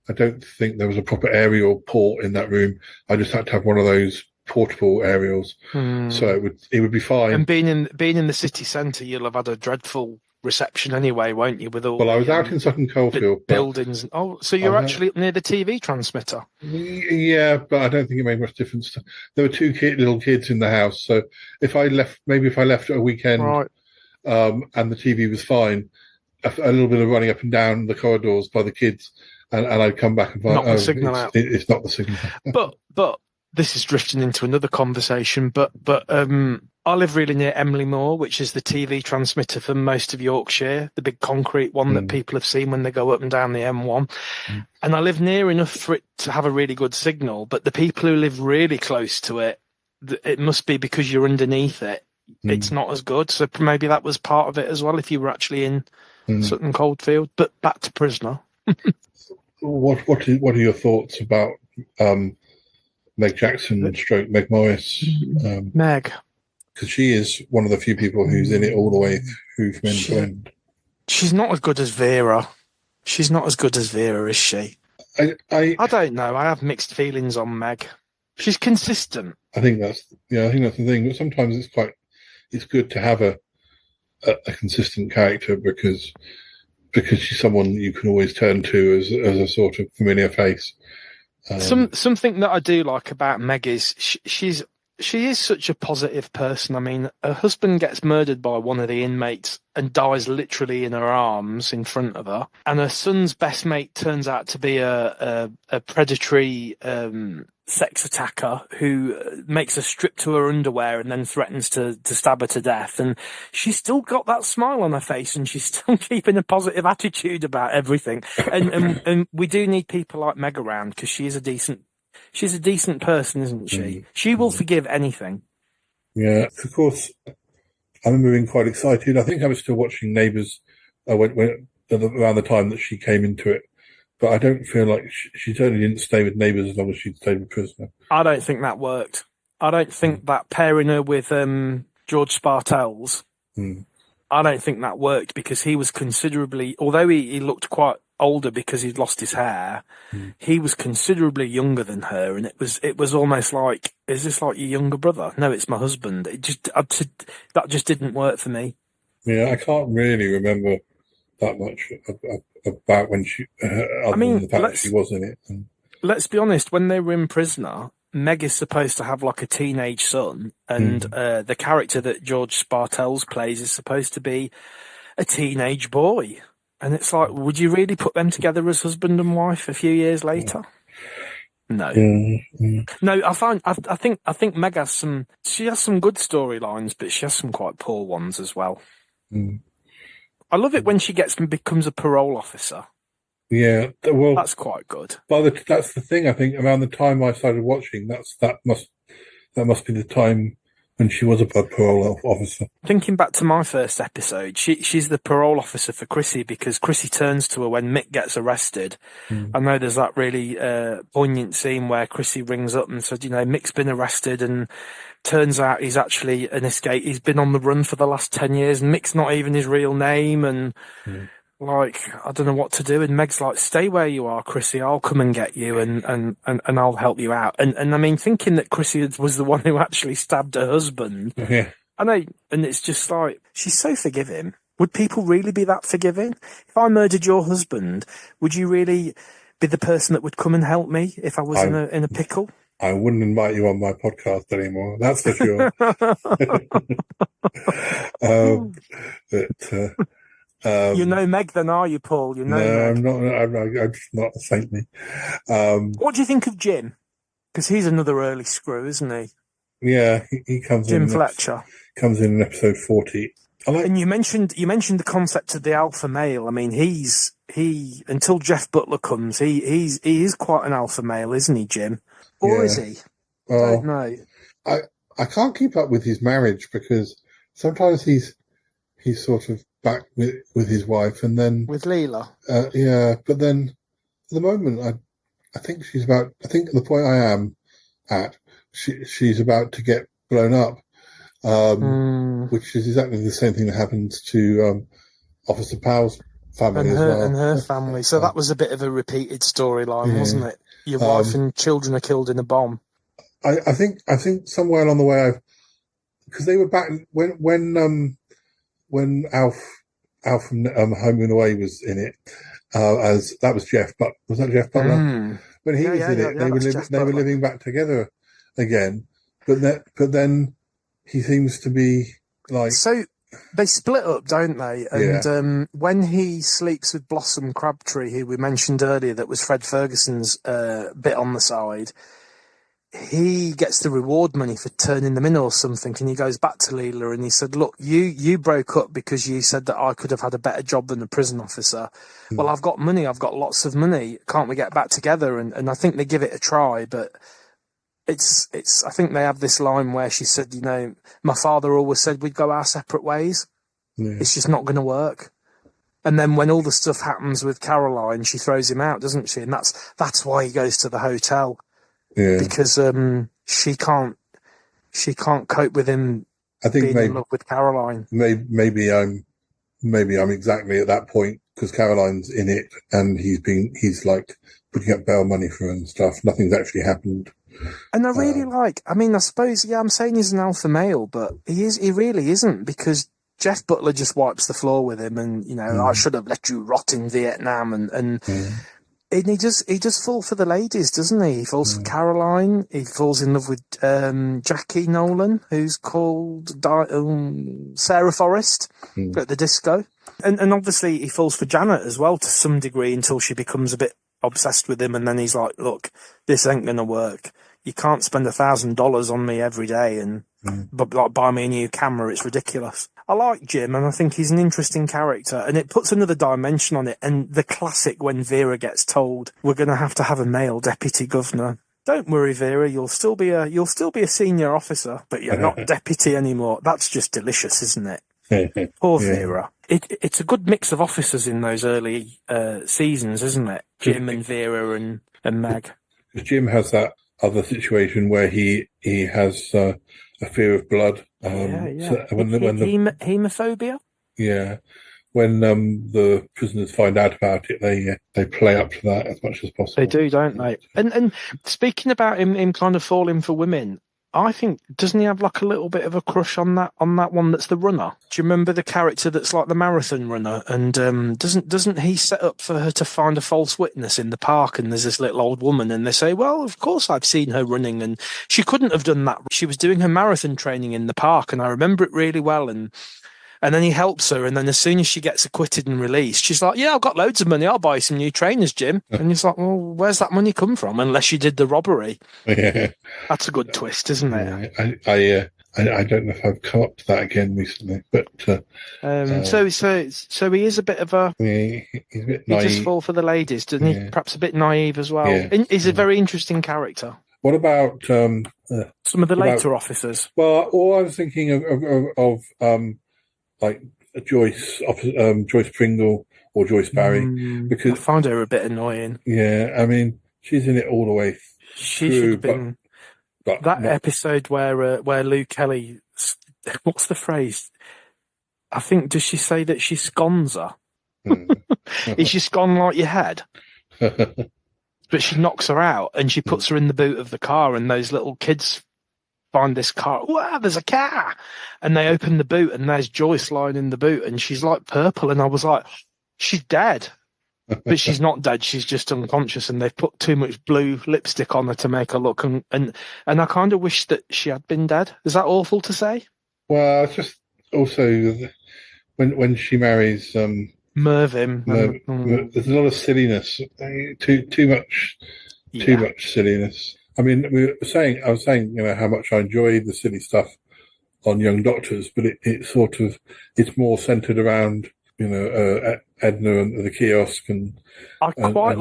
Speaker 5: I don't think there was a proper aerial port in that room. I just had to have one of those portable aerials. So it would be fine.
Speaker 10: And being in the city centre, you'll have had a dreadful reception anyway, won't you? With all
Speaker 5: I was out in Sutton Coldfield
Speaker 10: buildings. So you're actually up near the TV transmitter.
Speaker 5: Yeah, but I don't think it made much difference. There were two little kids in the house, so if I left at a weekend, and the TV was fine, a little bit of running up and down the corridors by the kids, and I'd come back and find it's not the signal.
Speaker 10: But this is drifting into another conversation. But I live really near Emily Moor, which is the TV transmitter for most of Yorkshire, the big concrete one that people have seen when they go up and down the M1. And I live near enough for it to have a really good signal. But the people who live really close to it, it must be because you're underneath it. It's not as good. So maybe that was part of it as well, if you were actually in Sutton Coldfield. But back to Prisoner.
Speaker 5: What are your thoughts about Meg Jackson / Meg Morris?
Speaker 10: Meg.
Speaker 5: Because she is one of the few people who's in it all the way through from end to end.
Speaker 10: She's not as good as Vera. She's not as good as Vera, is she? I don't know. I have mixed feelings on Meg. She's consistent.
Speaker 5: I think that's the thing. But sometimes it's good to have a consistent character because she's someone you can always turn to as a sort of familiar face.
Speaker 10: Something that I do like about Meg is she is such a positive person. I mean, her husband gets murdered by one of the inmates and dies literally in her arms in front of her. And her son's best mate turns out to be a predatory sex attacker who makes her strip to her underwear and then threatens to stab her to death. And she's still got that smile on her face and she's still keeping a positive attitude about everything. And we do need people like Meg around because she's a decent person, isn't she? She will forgive anything.
Speaker 5: Yeah, of course. I remember being quite excited. I think I was still watching Neighbours when around the time that she came into it. But I don't feel like she certainly didn't stay with Neighbours as long as she'd stayed with Prisoner.
Speaker 10: I don't think that worked. I don't think that pairing her with George Spartells, I don't think that worked because he was considerably, although he looked quite older because he'd lost his hair, he was considerably younger than her, and it was almost like, is this like your younger brother? No, it's my husband. That just didn't work for me.
Speaker 5: Yeah, I can't really remember that much about when she, other than the fact that she was in it.
Speaker 10: Let's be honest, when they were in Prisoner, Meg is supposed to have like a teenage son, and the character that George Spartells plays is supposed to be a teenage boy. And it's like, would you really put them together as husband and wife a few years later? No. No, I think Meg has some good storylines, but she has some quite poor ones as well. I love it when she becomes a parole officer.
Speaker 5: Yeah, well,
Speaker 10: that's quite good.
Speaker 5: But that's the thing. I think around the time I started watching, that must be the time when she was a parole officer.
Speaker 10: Thinking back to my first episode, she's the parole officer for Chrissy because Chrissy turns to her when Mick gets arrested. I know there's that really poignant scene where Chrissy rings up and said, Mick's been arrested, and turns out he's actually an escape. He's been on the run for the last 10 years, and Mick's not even his real name, and like, I don't know what to do. And Meg's like, stay where you are, Chrissy. I'll come and get you and I'll help you out. And I mean, thinking that Chrissy was the one who actually stabbed her husband.
Speaker 5: Yeah.
Speaker 10: I know. And it's just like, she's so forgiving. Would people really be that forgiving? If I murdered your husband, would you really be the person that would come and help me if I was in a pickle?
Speaker 5: I wouldn't invite you on my podcast anymore. That's for sure.
Speaker 10: You know Meg then, are you, Paul? You know
Speaker 5: no,
Speaker 10: Meg.
Speaker 5: I'm not. I'm just not saintly.
Speaker 10: What do you think of Jim? Because he's another early screw, isn't he?
Speaker 5: Yeah, he comes
Speaker 10: Jim
Speaker 5: in.
Speaker 10: Jim Fletcher
Speaker 5: comes in episode 40.
Speaker 10: And you mentioned the concept of the alpha male. I mean, he until Jeff Butler comes, he is quite an alpha male, isn't he, Jim? Or is he?
Speaker 5: Well,
Speaker 10: I don't know.
Speaker 5: I can't keep up with his marriage because sometimes he's sort of back with his wife, and then
Speaker 10: with Leela.
Speaker 5: Yeah, but then at the moment, I think she's about. I think at the point I am at, she's about to get blown up, which is exactly the same thing that happens to Officer Powell's family as well.
Speaker 10: And her family. So that was a bit of a repeated storyline, wasn't it? Your wife and children are killed in a bomb.
Speaker 5: I think somewhere along the way, because they were back when Alf from Home and Away was in it, as that was Jeff, but was that Jeff Butler? When he was in it, they were living back together again, but then he seems to be like. So
Speaker 10: they split up, don't they? And when he sleeps with Blossom Crabtree, who we mentioned earlier, that was Fred Ferguson's bit on the side. He gets the reward money for turning them in or something, and he goes back to Leela and he said, look, you broke up because you said that I could have had a better job than a prison officer. Well, I've got money, I've got lots of money, can't we get back together? And I think they give it a try, but it's I think they have this line where she said, my father always said we'd go our separate ways. It's just not going to work. And then when all the stuff happens with Caroline, she throws him out, doesn't she? And that's why he goes to the hotel.
Speaker 5: Yeah.
Speaker 10: Because she can't cope with him.
Speaker 5: I think
Speaker 10: being in love with Caroline.
Speaker 5: Maybe I'm exactly at that point because Caroline's in it and he's like putting up bail money for her and stuff. Nothing's actually happened.
Speaker 10: And I really I suppose I'm saying he's an alpha male, but he really isn't, because Jeff Butler just wipes the floor with him, and I should have let you rot in Vietnam, and he just falls for the ladies, doesn't he? He falls for Caroline. He falls in love with Jackie Nolan, who's called Sarah Forrest at the disco, and obviously he falls for Janet as well to some degree until she becomes a bit obsessed with him, and then he's like, "Look, this ain't gonna work. You can't spend $1,000 on me every day and buy me a new camera. It's ridiculous." I like Jim, and I think he's an interesting character, and it puts another dimension on it. And the classic when Vera gets told we're going to have a male deputy governor. Don't worry, Vera, you'll still be a senior officer, but you're not deputy anymore. That's just delicious, isn't it? Poor Vera. It's a good mix of officers in those early seasons, isn't it? Jim and Vera and Meg.
Speaker 5: Jim has that other situation where he has a fear of blood.
Speaker 10: Yeah.
Speaker 5: So
Speaker 10: Hemophobia.
Speaker 5: Yeah, when the prisoners find out about it, they play up to that as much as possible.
Speaker 10: They do, don't they? And speaking about him kind of falling for women, I think, doesn't he have like a little bit of a crush on that one that's the runner? Do you remember the character that's like the marathon runner? And doesn't he set up for her to find a false witness in the park? And there's this little old woman, and they say, well, of course I've seen her running, and she couldn't have done that. She was doing her marathon training in the park, and I remember it really well. And then he helps her, and then as soon as she gets acquitted and released, she's like, yeah, I've got loads of money, I'll buy some new trainers, Jim. And he's like, well, where's that money come from? Unless you did the robbery.
Speaker 5: Yeah.
Speaker 10: That's a good twist, isn't it?
Speaker 5: I don't know if I've come up to that again recently, but
Speaker 10: so he is a bit of a
Speaker 5: he's a bit naive.
Speaker 10: He does fall for the ladies, doesn't he? Perhaps a bit naive as well.
Speaker 5: Yeah.
Speaker 10: He's a very interesting character.
Speaker 5: What about
Speaker 10: some of the later officers?
Speaker 5: Well, all I was thinking of like Joyce Pringle or Joyce Barry, because
Speaker 10: I find her a bit annoying.
Speaker 5: Yeah, I mean, she's in it all the way
Speaker 10: She should have been. But episode where Lou Kelly, what's the phrase? I think, does she say that she scones her? Is she scone like your head? But she knocks her out and she puts her in the boot of the car, and those little kids find this car. Wow, there's a car! And they open the boot, and there's Joyce lying in the boot, and she's like purple, and I was like, she's dead. But she's not dead, she's just unconscious, and they've put too much blue lipstick on her to make her look, and I kind of wish that she had been dead. Is that awful to say?
Speaker 5: Well, it's just also when she marries
Speaker 10: Mervyn,
Speaker 5: there's a lot of silliness, too much silliness. I mean, I was saying, you know, how much I enjoy the silly stuff on Young Doctors, but it's more centered around, you know, Edna and the kiosk, and
Speaker 10: I quite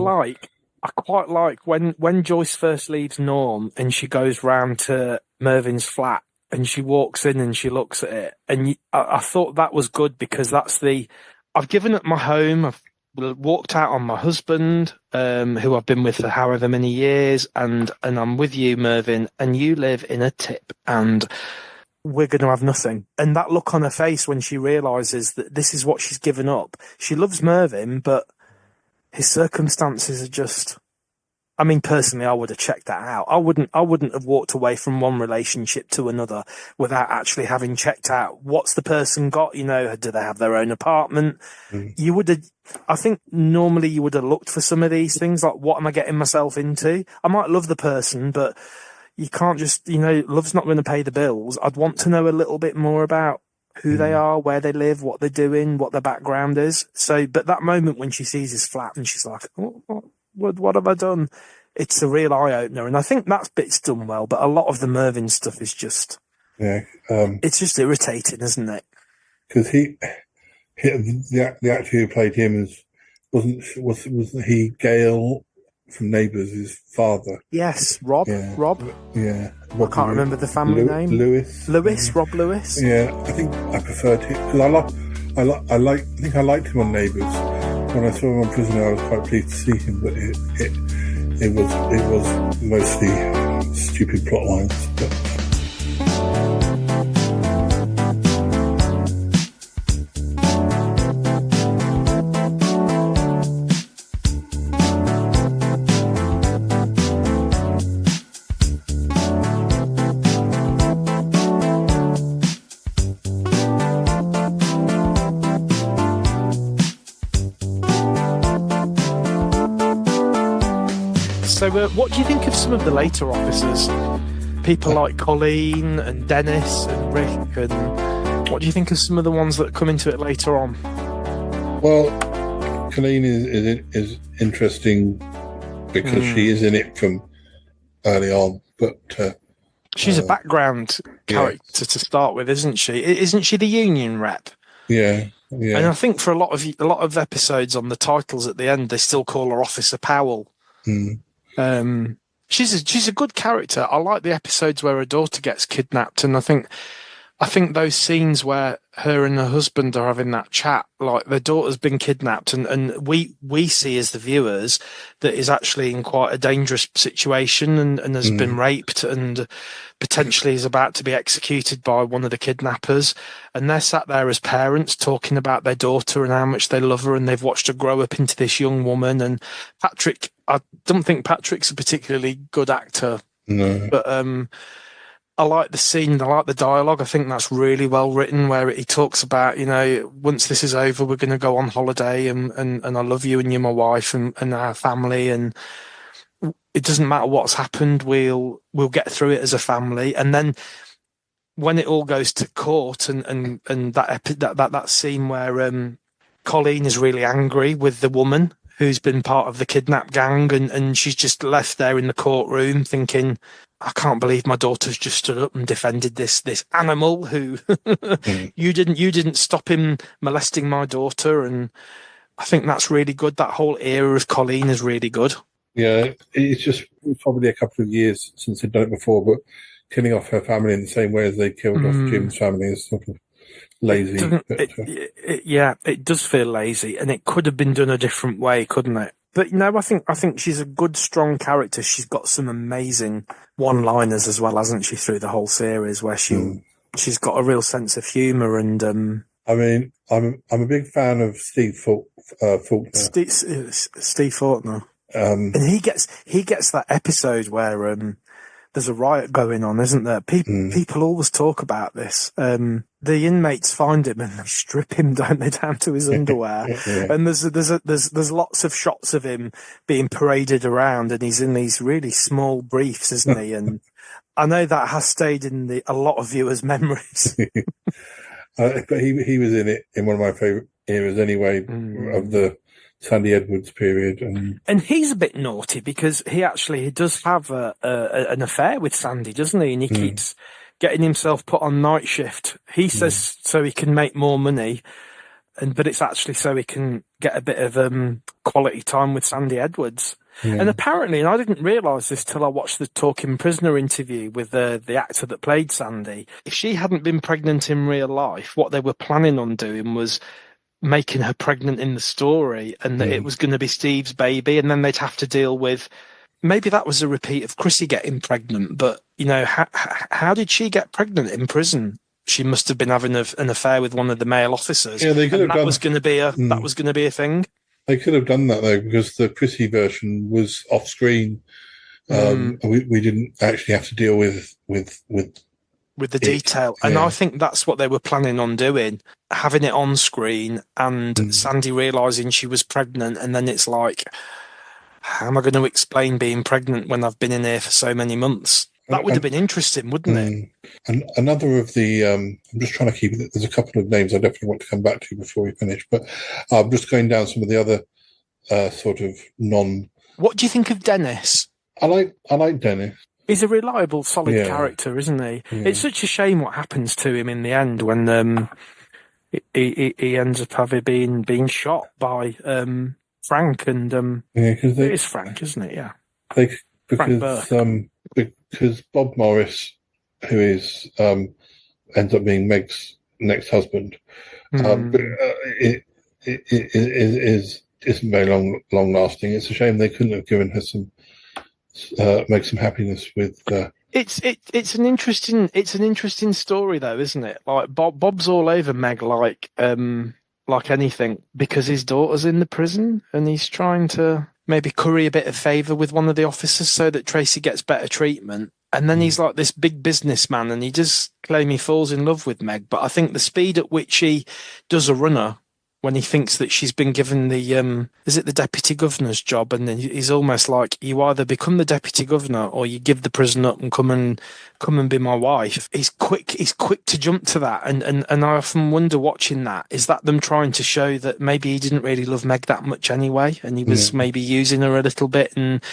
Speaker 10: like when Joyce first leaves Norm and she goes round to Mervyn's flat and she walks in and she looks at it, and I thought that was good, because I've given up my home, I've walked out on my husband, who I've been with for however many years, and I'm with you, Mervyn, and you live in a tip, and we're going to have nothing. And that look on her face when she realises that this is what she's given up. She loves Mervyn, but his circumstances are just... I mean, personally, I would have checked that out. I wouldn't have walked away from one relationship to another without actually having checked out what's the person got. You know, do they have their own apartment? You would have. I think normally you would have looked for some of these things, like, what am I getting myself into? I might love the person, but you can't just, you know, love's not going to pay the bills. I'd want to know a little bit more about who they are, where they live, what they're doing, what their background is. So, but that moment when she sees his flat and she's like, what have I done? It's a real eye-opener, and I think that bit's done well, but a lot of the Mervyn stuff is just...
Speaker 5: Yeah.
Speaker 10: It's just irritating, isn't it?
Speaker 5: Because the actor who played him wasn't he Gail from Neighbours, his father?
Speaker 10: Yes, Rob.
Speaker 5: Yeah.
Speaker 10: Rob.
Speaker 5: Yeah.
Speaker 10: I can't remember the family name.
Speaker 5: Lewis.
Speaker 10: Rob Lewis.
Speaker 5: Yeah, I think I preferred him, because I think I liked him on Neighbours. When I saw him on Prisoner, I was quite pleased to see him, but it was mostly stupid plot lines. But.
Speaker 10: So what do you think of some of the later officers? People like Colleen and Dennis and Rick, and what do you think of some of the ones that come into it later on?
Speaker 5: Well, Colleen is interesting because she is in it from early on, but
Speaker 10: she's a background character to start with, isn't she? Isn't she the union rep?
Speaker 5: Yeah.
Speaker 10: And I think for a lot of episodes on the titles at the end, they still call her Officer Powell. She's a good character. I like the episodes where her daughter gets kidnapped, and I think I think those scenes where her and her husband are having that chat, like their daughter's been kidnapped, and we see as the viewers that is actually in quite a dangerous situation and has been raped and potentially is about to be executed by one of the kidnappers. And they're sat there as parents talking about their daughter and how much they love her, and they've watched her grow up into this young woman. And Patrick, I don't think Patrick's a particularly good actor.
Speaker 5: No.
Speaker 10: But I like the scene, I like the dialogue. I think that's really well written, where he talks about, once this is over, we're going to go on holiday and I love you and you're my wife and our family, and it doesn't matter what's happened, we'll get through it as a family. And then when it all goes to court and that scene where Colleen is really angry with the woman who's been part of the kidnap gang, and she's just left there in the courtroom thinking, I can't believe my daughter's just stood up and defended this animal who you didn't stop him molesting my daughter. And I think that's really good. That whole era of Colleen is really good.
Speaker 5: Yeah, it's just probably a couple of years since they'd done it before, but killing off her family in the same way as they killed off Jim's family is sort of lazy.
Speaker 10: It does feel lazy, and it could have been done a different way, couldn't it? But I think she's a good, strong character. She's got some amazing one-liners as well, hasn't she, through the whole series, where she's got a real sense of humour. And
Speaker 5: I mean, I'm a big fan of Steve Faulkner.
Speaker 10: Steve Faulkner, and he gets that episode where there's a riot going on, isn't there? People always talk about this. The inmates find him and they strip him, don't they, down to his underwear.
Speaker 5: Yeah.
Speaker 10: And there's lots of shots of him being paraded around, and he's in these really small briefs, isn't he? And I know that has stayed in a lot of viewers' memories.
Speaker 5: But he was in it in one of my favourite eras anyway, of the Sandy Edwards period.
Speaker 10: And he's a bit naughty because he does have an affair with Sandy, doesn't he? And he keeps getting himself put on night shift. He says so he can make more money, but it's actually so he can get a bit of quality time with Sandy Edwards. Yeah. And apparently, and I didn't realise this till I watched the Talking Prisoner interview with the actor that played Sandy, if she hadn't been pregnant in real life, what they were planning on doing was making her pregnant in the story, and that it was going to be Steve's baby, and then they'd have to deal with, maybe that was a repeat of Chrissy getting pregnant, but how did she get pregnant in prison? She must have been having an affair with one of the male officers. Yeah, they could have done. That was going to be a thing.
Speaker 5: They could have done that though, because the Chrissy version was off screen. We didn't actually have to deal with
Speaker 10: the detail. And I think that's what they were planning on doing, having it on screen and Sandy realising she was pregnant, and then it's like, how am I going to explain being pregnant when I've been in here for so many months? That would have been interesting, wouldn't it?
Speaker 5: And another of the, I'm just trying to keep it, there's a couple of names I definitely want to come back to before we finish, but I'm just going down some of the other sort of
Speaker 10: What do you think of Dennis?
Speaker 5: I like Dennis.
Speaker 10: He's a reliable, solid character, isn't he? Yeah. It's such a shame what happens to him in the end when he ends up having being shot by Frank, and it is Frank, isn't it? Yeah,
Speaker 5: because Bob Morris, who is ends up being Meg's next husband, it isn't very long lasting. It's a shame they couldn't have given her some. Make some happiness with.
Speaker 10: It's an interesting story though, isn't it? Like Bob's all over Meg like anything, because his daughter's in the prison and he's trying to maybe curry a bit of favour with one of the officers so that Tracy gets better treatment. And then he's like this big businessman, and he does claim he falls in love with Meg. But I think the speed at which he does a runner, when he thinks that she's been given the the deputy governor's job, and then he's almost like, you either become the deputy governor or you give the prison up and come and be my wife. He's quick to jump to that, and I often wonder, watching that, is that them trying to show that maybe he didn't really love Meg that much anyway, and he was maybe using her a little bit, and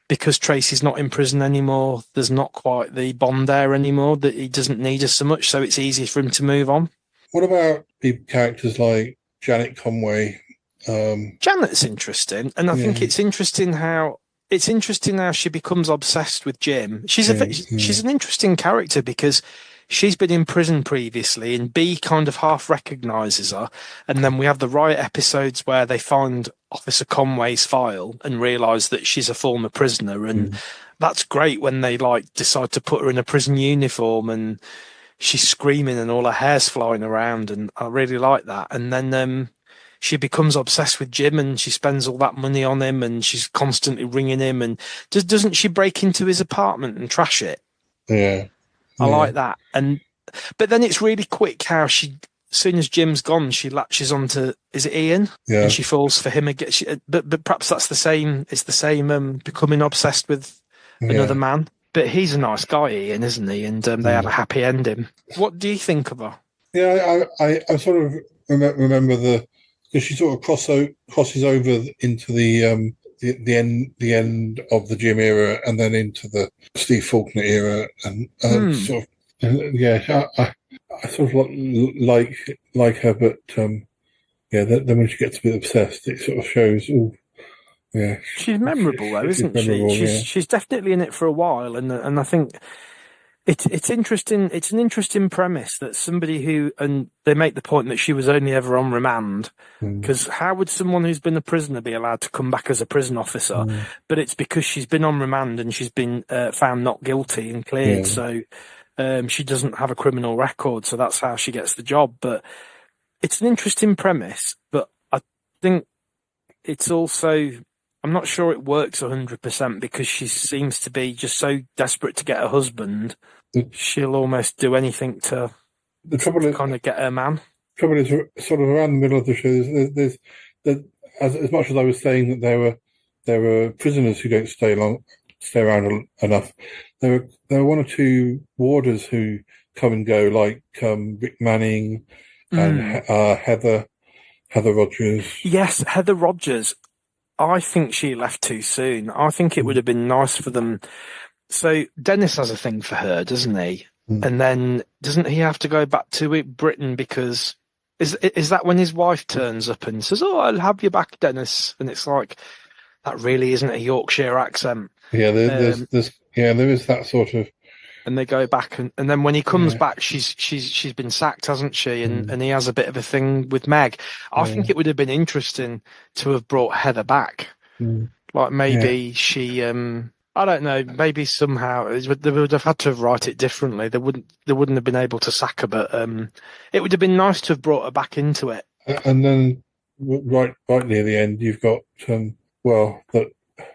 Speaker 10: because Tracy's not in prison anymore, there's not quite the bond there anymore, that he doesn't need her so much, so it's easy for him to move on.
Speaker 5: What about characters like Janet Conway?
Speaker 10: Janet's interesting, and I think it's interesting how she becomes obsessed with Jim. She's an interesting character, because she's been in prison previously, and B kind of half recognises her. And then we have the riot episodes where they find Officer Conway's file and realise that she's a former prisoner. And that's great when they like decide to put her in a prison uniform and she's screaming and all her hair's flying around. And I really like that. And then she becomes obsessed with Jim and she spends all that money on him and she's constantly ringing him. And doesn't she break into his apartment and trash it?
Speaker 5: Yeah.
Speaker 10: I like that. But then it's really quick how she, as soon as Jim's gone, she latches onto, is it Ian?
Speaker 5: Yeah.
Speaker 10: And she falls for him again. But perhaps that's the same, it's the same becoming obsessed with another man. But he's a nice guy, Ian, isn't he? And they have a happy ending. What do you think of her?
Speaker 5: Yeah, I sort of remember because she sort of crosses over into the end of the Jim era and then into the Steve Faulkner era, and sort of I sort of like her, but then when she gets a bit obsessed, it sort of shows. Oh, yeah,
Speaker 10: she's memorable though, isn't she? She's definitely in it for a while, and I think it's interesting. It's an interesting premise that somebody who, and they make the point that she was only ever on remand, because how would someone who's been a prisoner be allowed to come back as a prison officer? But it's because she's been on remand and she's been found not guilty and cleared, so she doesn't have a criminal record, so that's how she gets the job. But it's an interesting premise, but I think it's also, I'm not sure it works 100% because she seems to be just so desperate to get her husband. She'll almost do anything to kind of get her man.
Speaker 5: The trouble is, sort of around the middle of the show, there's as much as I was saying that there were prisoners who don't stay around enough. There were one or two warders who come and go, like Rick Manning and Heather Rogers. Yes,
Speaker 10: Heather Rogers. I think she left too soon. I think it would have been nice for them. So Dennis has a thing for her, doesn't he? And then doesn't he have to go back to Britain because is that when his wife turns up and says, "Oh, I'll have you back, Dennis," and it's like that really isn't a Yorkshire accent.
Speaker 5: Yeah, there is that sort of.
Speaker 10: And they go back, and then when he comes back, she's been sacked, hasn't she? And he has a bit of a thing with Meg. I think it would have been interesting to have brought Heather back. Like maybe she, I don't know, maybe somehow they would have had to write it differently. They wouldn't have been able to sack her, but it would have been nice to have brought her back into it.
Speaker 5: And then right near the end, you've got that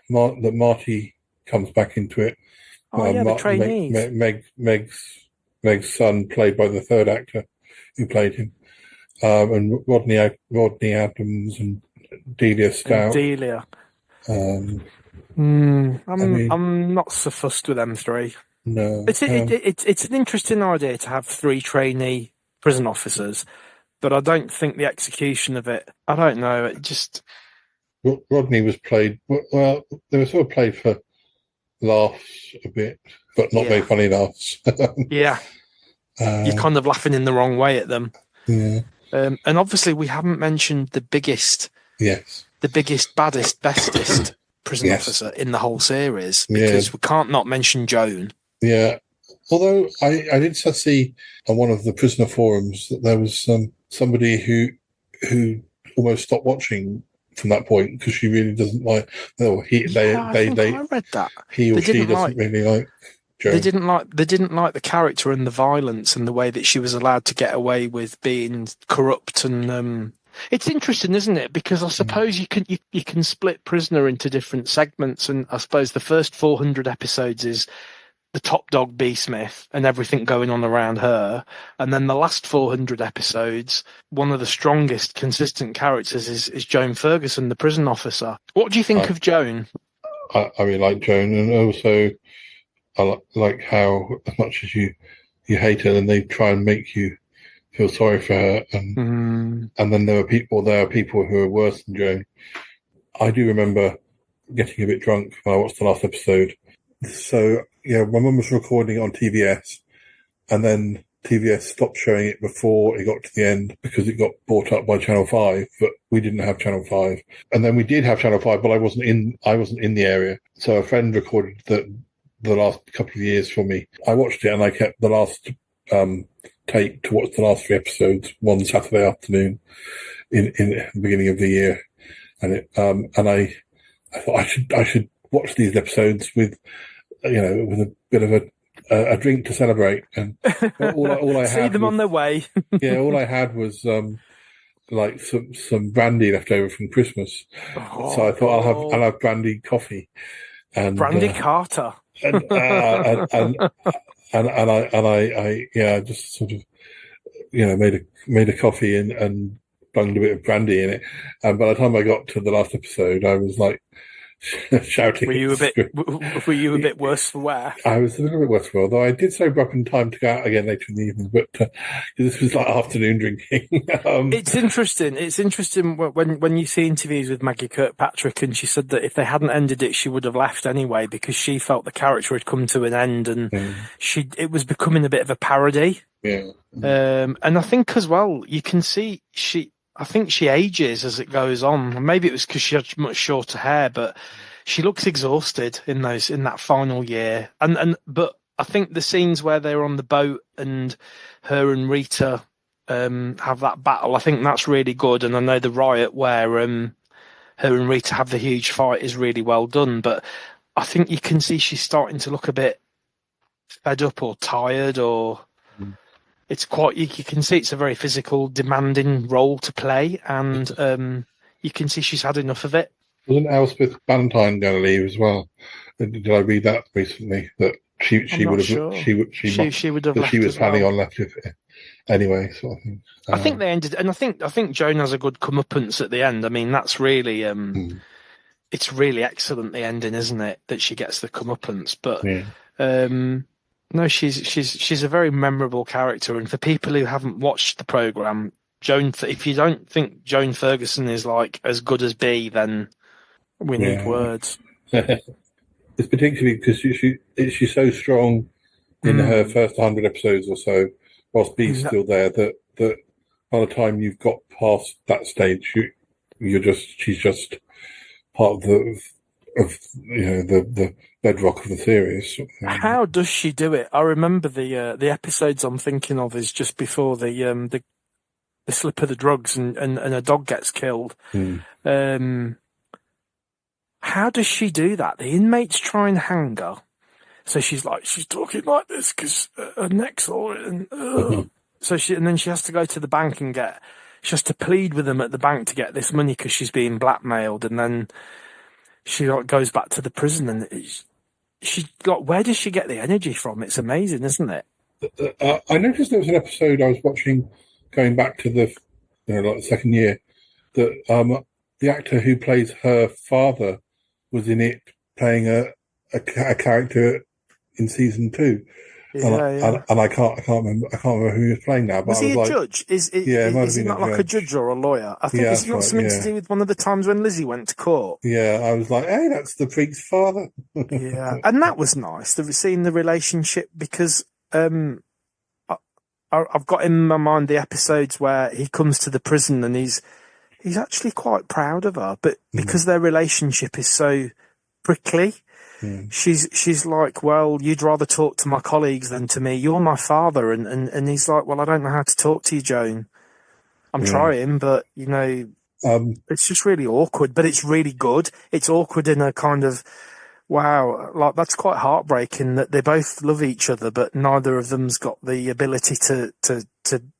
Speaker 5: Marty comes back into it.
Speaker 10: The trainees.
Speaker 5: Meg's son, played by the third actor who played him, and Rodney Adams and Delia Stout.
Speaker 10: I'm not so fussed with them three.
Speaker 5: No,
Speaker 10: it's an interesting idea to have three trainee prison officers, but I don't think the execution of it. I don't know. It just
Speaker 5: Rodney was played well. They were sort of played for laughs a bit, but not very funny laughs.
Speaker 10: You're kind of laughing in the wrong way at them. And obviously we haven't mentioned the biggest, baddest, bestest prison officer in the whole series because we can't not mention Joan.
Speaker 5: Yeah, although I did see on one of the prisoner forums that there was somebody who almost stopped watching from that point because she really doesn't like. I read that he or she doesn't really like Joan. They didn't like the character and the violence and the way that she was allowed to get away with being corrupt. And it's interesting, isn't it? Because I suppose you can split Prisoner into different segments, and I suppose the first 400 episodes is the top dog B. Smith and everything going on around her. And then the last 400 episodes, one of the strongest consistent characters is Joan Ferguson, the prison officer. What do you think of Joan? I really like Joan, and also I like how as much as you hate her, and they try and make you feel sorry for her. And then there are people who are worse than Joan. I do remember getting a bit drunk when I watched the last episode. So, my mum was recording it on TVS, and then TVS stopped showing it before it got to the end because it got bought up by Channel 5, but we didn't have Channel 5. And then we did have Channel 5, but I wasn't in the area. So a friend recorded the last couple of years for me. I watched it and I kept the last take to watch the last 3 episodes one Saturday afternoon in the beginning of the year, and I thought I should watch these episodes with a bit of a drink to celebrate, and all I
Speaker 10: see
Speaker 5: had
Speaker 10: them
Speaker 5: was,
Speaker 10: on their way.
Speaker 5: yeah, all I had was like some brandy left over from Christmas, so I thought I'll have brandy coffee and
Speaker 10: Brandy Carter.
Speaker 5: and I just sort of made a coffee and bunged a bit of brandy in it, and by the time I got to the last episode, I was like shouting.
Speaker 10: Were you a bit worse for wear?
Speaker 5: I was a little bit worse for wear, although I did sober up in time to go out again later in the evening. But this was like afternoon drinking.
Speaker 10: It's interesting. It's interesting when you see interviews with Maggie Kirkpatrick, and she said that if they hadn't ended it, she would have left anyway because she felt the character had come to an end, and it was becoming a bit of a parody.
Speaker 5: Yeah.
Speaker 10: And I think as well, you can see I think she ages as it goes on. Maybe it was because she had much shorter hair, but she looks exhausted in that final year. But I think the scenes where they're on the boat and her and Rita have that battle, I think that's really good. And I know the riot where her and Rita have the huge fight is really well done. But I think you can see she's starting to look a bit fed up or tired, or it's quite, you can see it's a very physical, demanding role to play, and you can see she's had enough of it.
Speaker 5: Wasn't Elspeth Ballantyne going to leave as well? Did I read that recently? That she would have
Speaker 10: sure.
Speaker 5: she would have left. She was planning on left anyway, sort of thing.
Speaker 10: I think they ended, and I think Joan has a good comeuppance at the end. I mean, that's really it's really excellent, the ending, isn't it? That she gets the comeuppance, but. Yeah. No, she's a very memorable character, and for people who haven't watched the programme, if you don't think Joan Ferguson is like as good as Bea, then we need words.
Speaker 5: It's particularly because she's so strong in her first 100 episodes or so, whilst Bea's still there. That by the time you've got past that stage, she's just part of the bedrock of the series.
Speaker 10: How does she do it? I remember the episodes I'm thinking of is just before the slip of the drugs and a dog gets killed. How does she do that? The inmates try and hang her, so she's talking like this because her neck's all and then she has to go to the bank and she has to plead with them at the bank to get this money because she's being blackmailed, and then she goes back to the prison, and where does she get the energy from? It's amazing, isn't it?
Speaker 5: I noticed there was an episode I was watching going back to the second year that the actor who plays her father was in it playing a character in season 2. And I can't remember who he was playing now. But
Speaker 10: was he a judge? Is he not like a judge or a lawyer? I think it's not something to do with one of the times when Lizzie went to court.
Speaker 5: Yeah, I was like, hey, that's the freak's father.
Speaker 10: Yeah, and that was nice. Seeing the relationship, because I've got in my mind the episodes where he comes to the prison and he's actually quite proud of her, but because their relationship is so prickly. She's like, well, you'd rather talk to my colleagues than to me. You're my father. And he's like, well, I don't know how to talk to you, Joan. I'm trying, but, it's just really awkward, but it's really good. It's awkward in a kind of, wow, like that's quite heartbreaking that they both love each other, but neither of them's got the ability to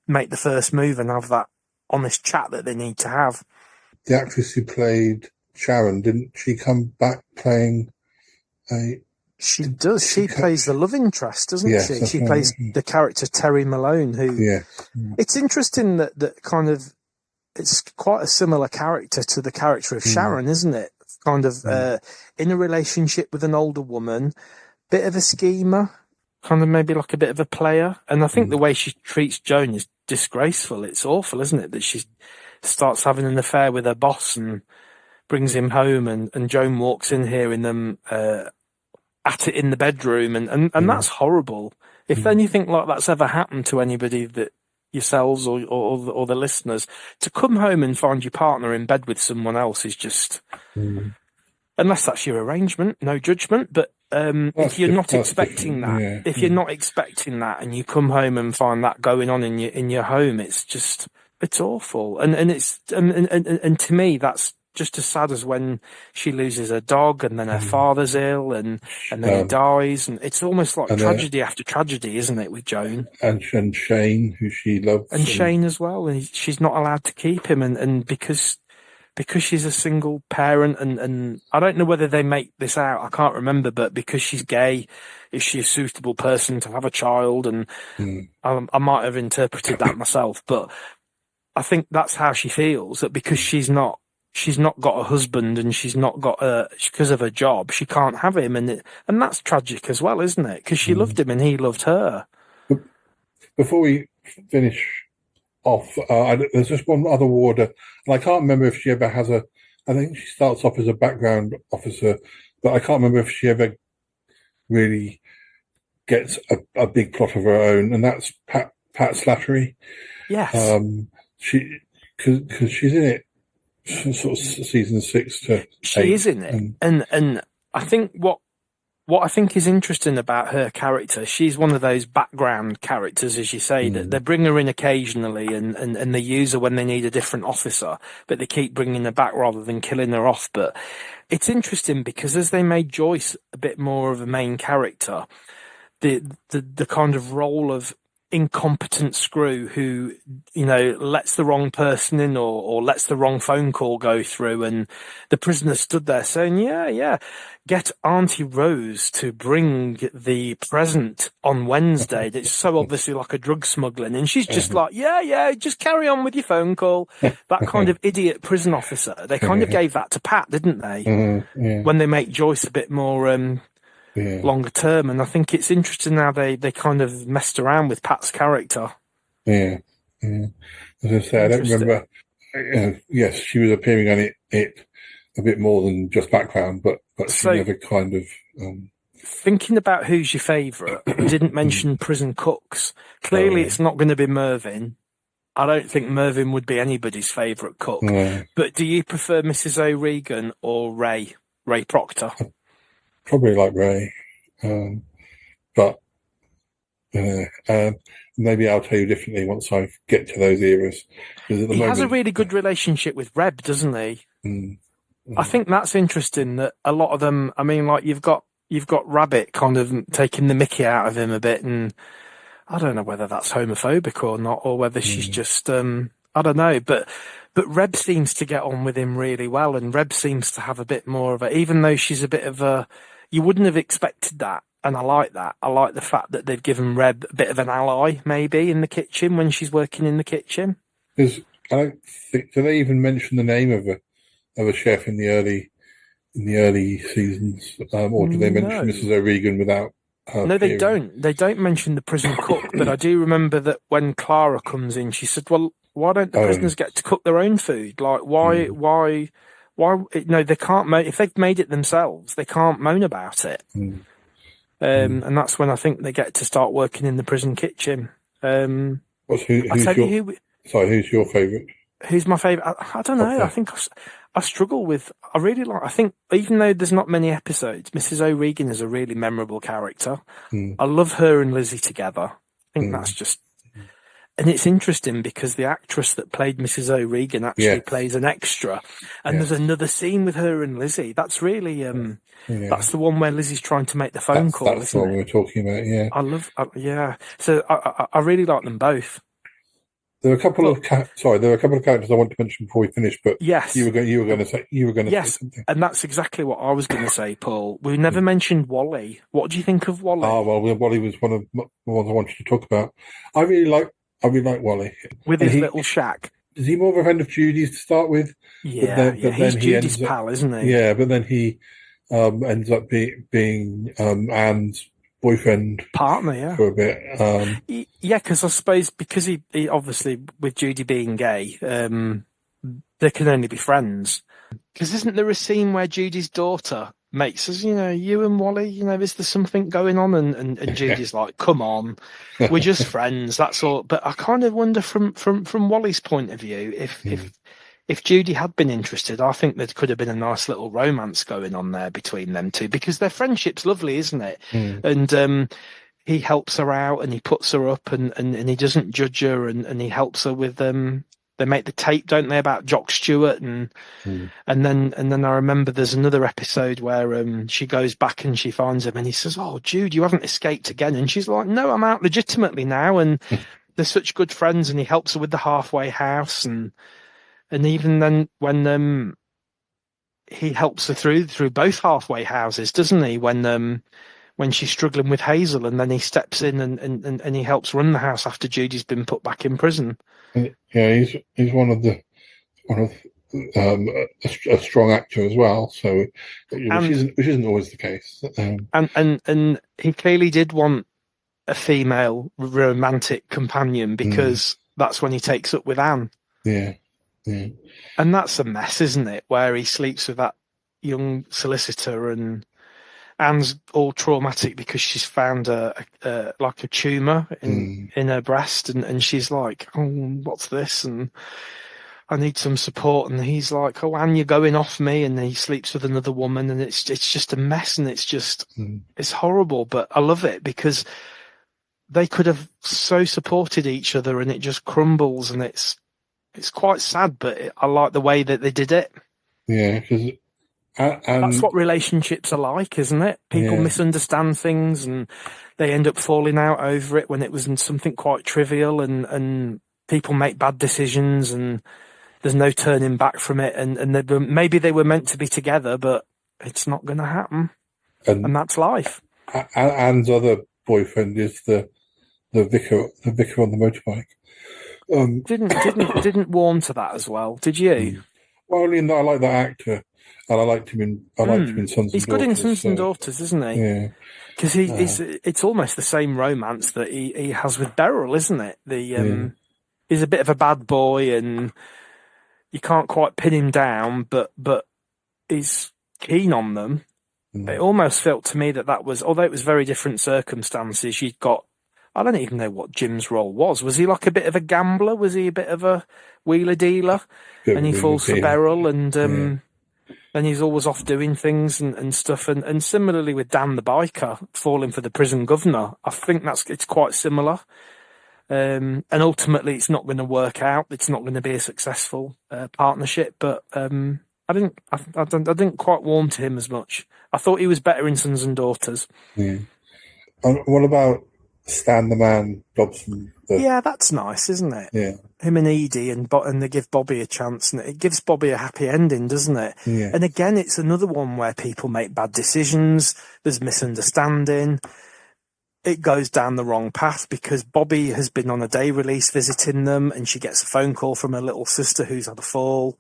Speaker 10: make the first move and have that honest chat that they need to have.
Speaker 5: The actress who played Sharon, didn't she come back playing...
Speaker 10: She does. She plays the love interest, doesn't she? She plays the character Terry Malone, who... It's interesting that kind of... It's quite a similar character to the character of Sharon, isn't it? Kind of in a relationship with an older woman, bit of a schemer, kind of maybe like a bit of a player. And I think the way she treats Joan is disgraceful. It's awful, isn't it? That she starts having an affair with her boss and brings him home, and Joan walks in hearing them at it in the bedroom, and that's horrible. If anything like that's ever happened to anybody, that yourselves or the listeners, to come home and find your partner in bed with someone else is just, unless that's your arrangement, no judgment, but if you're not
Speaker 5: that's
Speaker 10: expecting
Speaker 5: different,
Speaker 10: that,
Speaker 5: yeah,
Speaker 10: if you're not expecting that, and you come home and find that going on in your home, it's awful. And to me, that's just as sad as when she loses her dog, and then her father's ill, and then he dies, and it's almost like tragedy after tragedy, isn't it, with Joan
Speaker 5: and Shane, who she loves,
Speaker 10: and Shane as well, and she's not allowed to keep him, and because she's a single parent, and I don't know whether they make this out, I can't remember, but because she's gay, is she a suitable person to have a child? And I might have interpreted that myself, but I think that's how she feels, that because she's not got a husband, and she's not got because of her job, she can't have him, and that's tragic as well, isn't it? Because she loved him and he loved her.
Speaker 5: Before we finish off, there's just one other warder, and I can't remember if she ever has I think she starts off as a background officer, but I can't remember if she ever really gets a big plot of her own, and that's Pat Slattery.
Speaker 10: Yes.
Speaker 5: Because she's in it sort of season 6 to 8.
Speaker 10: She is in it, and I think what I think is interesting about her character, she's one of those background characters, as you say, that they bring her in occasionally, and they use her when they need a different officer, but they keep bringing her back rather than killing her off. But it's interesting because as they made Joyce a bit more of a main character, the kind of role of incompetent screw who, lets the wrong person in or lets the wrong phone call go through, and the prisoner stood there saying, yeah, get Auntie Rose to bring the present on Wednesday. It's so obviously like a drug smuggling, and she's just like, yeah, just carry on with your phone call. That kind of idiot prison officer. They kind of gave that to Pat, didn't they? When they make Joyce a bit more longer term, and I think it's interesting how they kind of messed around with Pat's character.
Speaker 5: Yeah. As I say, I don't remember. Yes, she was appearing on it a bit more than just background, but she never kind of.
Speaker 10: Thinking about who's your favourite, we didn't mention prison cooks. Clearly, it's not going to be Mervyn. I don't think Mervyn would be anybody's favourite cook.
Speaker 5: No.
Speaker 10: But do you prefer Mrs. O'Regan or Ray Proctor?
Speaker 5: Probably like Ray, but maybe I'll tell you differently once I get to those eras. He
Speaker 10: has a really good relationship with Reb, doesn't he? I think that's interesting. That a lot of them. I mean, like you've got Rabbit kind of taking the mickey out of him a bit, and I don't know whether that's homophobic or not, or whether she's just I don't know, but Reb seems to get on with him really well, and Reb seems to have a bit more of even though she's a bit of you wouldn't have expected that, and I like that. I like the fact that they've given Reb a bit of an ally, maybe, in the kitchen when she's working in the kitchen.
Speaker 5: Because I don't think, do they even mention the name of a chef in the early seasons, or do they mention Mrs. O'Regan without?
Speaker 10: No, they don't. They don't mention the prison cook, but I do remember that when Clara comes in, she said, "Well, why don't the prisoners get to cook their own food? Like, why? No, they can't. If they've made it themselves, they can't moan about it." And that's when I think they get to start working in the prison kitchen.
Speaker 5: Who's your favourite?
Speaker 10: Who's my favourite? I don't know. Okay. I think I struggle with. I really like. I think even though there's not many episodes, Mrs. O'Regan is a really memorable character. I love her and Lizzie together. I think that's just. And it's interesting because the actress that played Mrs. O'Regan actually plays an extra, and there's another scene with her and Lizzie. That's really that's the one where Lizzie's trying to make the phone call.
Speaker 5: That's the one we were talking about. Yeah,
Speaker 10: I love. So I really like them both.
Speaker 5: There are a couple of characters I want to mention before we finish. But
Speaker 10: yes,
Speaker 5: you were going to say something.
Speaker 10: And that's exactly what I was going to say, Paul. We never mentioned Wally. What do you think of Wally?
Speaker 5: Oh well, Wally was one of the ones I wanted to talk about. I really like Wally
Speaker 10: with his little shack.
Speaker 5: Is he more of a friend of Judy's to start with?
Speaker 10: Yeah, he's Judy's pal, isn't he?
Speaker 5: Yeah, but then he ends up being Anne's boyfriend
Speaker 10: partner,
Speaker 5: for a bit.
Speaker 10: Because I suppose because he obviously with Judy being gay, they can only be friends. Because isn't there a scene where Judy's daughter makes us, you and Wally, is there something going on? And Judy's like, come on, we're just friends, that's all. But I kind of wonder from Wally's point of view, if if Judy had been interested, I think there could have been a nice little romance going on there between them two, because their friendship's lovely, isn't it? And he helps her out and he puts her up and he doesn't judge her and he helps her with they make the tape, don't they, about Jock Stewart and then I remember there's another episode where she goes back and she finds him and he says, "Oh, Jude, you haven't escaped again." And she's like, "No, I'm out legitimately now." And they're such good friends, and he helps her with the halfway house and even then when he helps her through both halfway houses, doesn't he? When she's struggling with Hazel, and then he steps in and he helps run the house after Judy's been put back in prison.
Speaker 5: Yeah, he's one of a strong actor as well. So, which isn't always the case.
Speaker 10: And he clearly did want a female romantic companion, because that's when he takes up with Anne.
Speaker 5: Yeah, yeah.
Speaker 10: And that's a mess, isn't it? Where he sleeps with that young solicitor, and Anne's all traumatic because she's found like a tumour in her breast, and she's like, "Oh, what's this?" And I need some support. And he's like, "Oh, Anne, you're going off me," and he sleeps with another woman, and it's just a mess, and it's just it's horrible. But I love it because they could have so supported each other, and it just crumbles, and it's quite sad. But I like the way that they did it.
Speaker 5: Yeah, because.
Speaker 10: That's what relationships are like, isn't it? People misunderstand things and they end up falling out over it when it was something quite trivial, and people make bad decisions and there's no turning back from it, and maybe they were meant to be together, but it's not going to happen, and that's life.
Speaker 5: Anne's other boyfriend is the vicar on the motorbike.
Speaker 10: Didn't warm to that as well, did you?
Speaker 5: Well, I like that actor. And I liked him in Sons and Daughters.
Speaker 10: He's good in Sons and Daughters, isn't he?
Speaker 5: Yeah.
Speaker 10: Because it's almost the same romance that he has with Beryl, isn't it? He's a bit of a bad boy, and you can't quite pin him down, but he's keen on them. It almost felt to me that was, although it was very different circumstances, you'd got, I don't even know what Jim's role was. Was he like a bit of a gambler? Was he a bit of a wheeler dealer? And he falls for Beryl, and he's always off doing things and stuff. And similarly with Dan the biker falling for the prison governor, I think it's quite similar. And ultimately, it's not going to work out. It's not going to be a successful partnership. But I didn't quite warm to him as much. I thought he was better in Sons and Daughters.
Speaker 5: Yeah. What about Stan the Man Dobson?
Speaker 10: Yeah, that's nice, isn't it?
Speaker 5: Yeah.
Speaker 10: Him and Edie, and they give Bobby a chance, and it gives Bobby a happy ending, doesn't it?
Speaker 5: Yeah.
Speaker 10: And again, it's another one where people make bad decisions. There's misunderstanding. It goes down the wrong path because Bobby has been on a day release visiting them, and she gets a phone call from her little sister who's had a fall.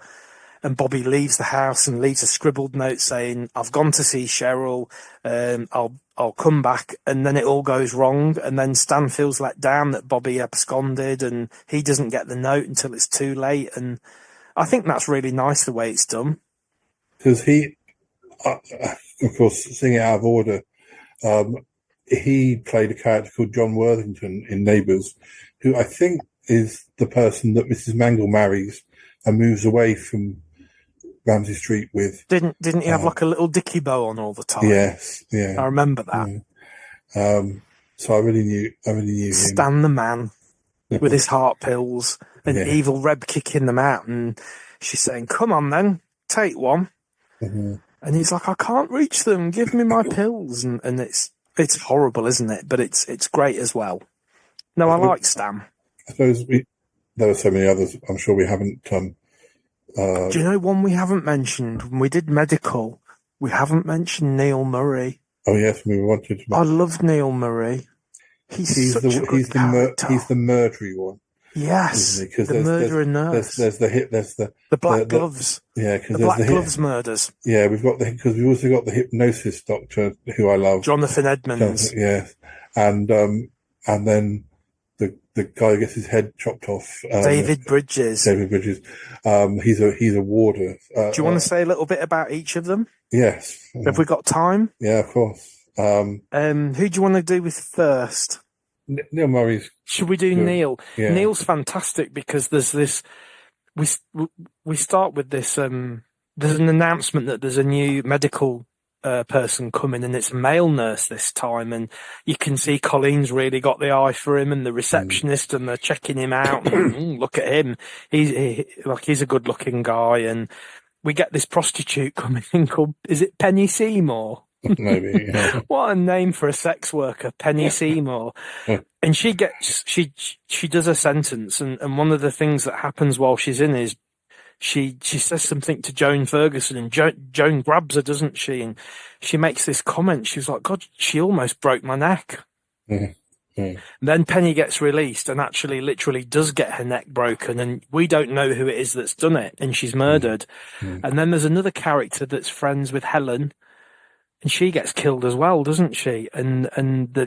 Speaker 10: And Bobby leaves the house and leaves a scribbled note saying, "I've gone to see Cheryl. I'll come back." And then it all goes wrong. And then Stan feels let down that Bobby absconded, and he doesn't get the note until it's too late. And I think that's really nice the way it's done.
Speaker 5: Because he, of course, seeing it out of order, he played a character called John Worthington in Neighbours, who I think is the person that Mrs. Mangle marries and moves away from Ramsay Street with.
Speaker 10: Didn't he have like a little dicky bow on all the time?
Speaker 5: Yes, yeah.
Speaker 10: I remember that.
Speaker 5: Yeah. So I really knew him.
Speaker 10: Stan the Man with his heart pills and evil Reb kicking them out, and she's saying, "Come on then, take one."
Speaker 5: Mm-hmm.
Speaker 10: And he's like, "I can't reach them. Give me my pills." And it's horrible, isn't it? But it's great as well. No, I like Stan.
Speaker 5: I suppose there are so many others. I'm sure we haven't.
Speaker 10: Do you know one we haven't mentioned? When we did Medical, we haven't mentioned Neil Murray.
Speaker 5: Oh yes, we wanted to.
Speaker 10: I love Neil Murray. He's such a good character.
Speaker 5: He's the murdery one.
Speaker 10: Yes, the murderer nurse.
Speaker 5: There's the
Speaker 10: black gloves.
Speaker 5: Yeah, because
Speaker 10: the black gloves murders.
Speaker 5: Yeah, we've we've also got the hypnosis doctor who I love,
Speaker 10: Jonathan Edmonds.
Speaker 5: Yes, and then the guy who gets his head chopped off.
Speaker 10: David Bridges.
Speaker 5: He's a warder.
Speaker 10: Do you want to say a little bit about each of them?
Speaker 5: Yes.
Speaker 10: Have we got time?
Speaker 5: Yeah, of course.
Speaker 10: Who do you want to do with first?
Speaker 5: Neil Murray's.
Speaker 10: Should we do
Speaker 5: good.
Speaker 10: Neil?
Speaker 5: Yeah.
Speaker 10: Neil's fantastic because there's this we start with this. There's an announcement that there's a new medical person coming, and it's a male nurse this time, and you can see Colleen's really got the eye for him, and the receptionist, and they're checking him out. And, look at him, he's a good looking guy, and we get this prostitute coming in called, is it Penny Seymour?
Speaker 5: Maybe. Yeah.
Speaker 10: What a name for a sex worker, Penny Seymour. And she does a sentence, and one of the things that happens while she's in is she says something to Joan Ferguson, and Joan grabs her, doesn't she? And she makes this comment. She's like, God, she almost broke my neck. Then Penny gets released and actually literally does get her neck broken, and we don't know who it is that's done it, and she's murdered. And then there's another character that's friends with Helen, and she gets killed as well, doesn't she? And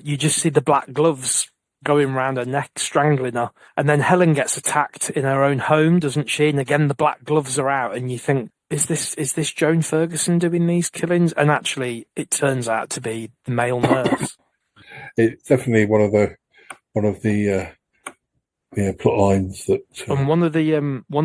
Speaker 10: you just see the black gloves going round her neck, strangling her. And then Helen gets attacked in her own home, doesn't she? And again, the black gloves are out, and you think, is this Joan Ferguson doing these killings? And actually, it turns out to be the male nurse.
Speaker 5: It's definitely one of the plot lines that.
Speaker 10: And one of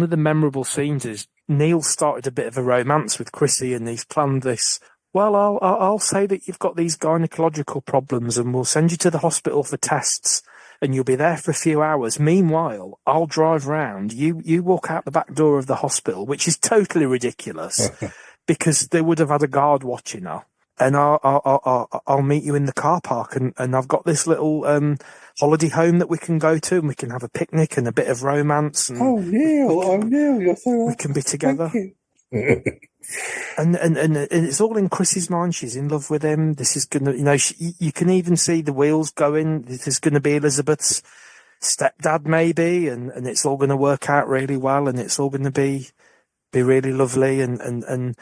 Speaker 10: the memorable scenes is Neil started a bit of a romance with Chrissy, and he's planned this. Well, I'll say that you've got these gynecological problems, and we'll send you to the hospital for tests, and you'll be there for a few hours. Meanwhile, I'll drive round. You walk out the back door of the hospital, which is totally ridiculous, because they would have had a guard watching her. And I'll meet you in the car park, and I've got this little holiday home that we can go to, and we can have a picnic and a bit of romance. And
Speaker 5: Neil, you're so.
Speaker 10: We can be together. And it's all in Chrissy's mind. She's in love with him. This is gonna, you can even see the wheels going. This is going to be Elizabeth's stepdad, maybe, and it's all going to work out really well, and it's all going to be really lovely. And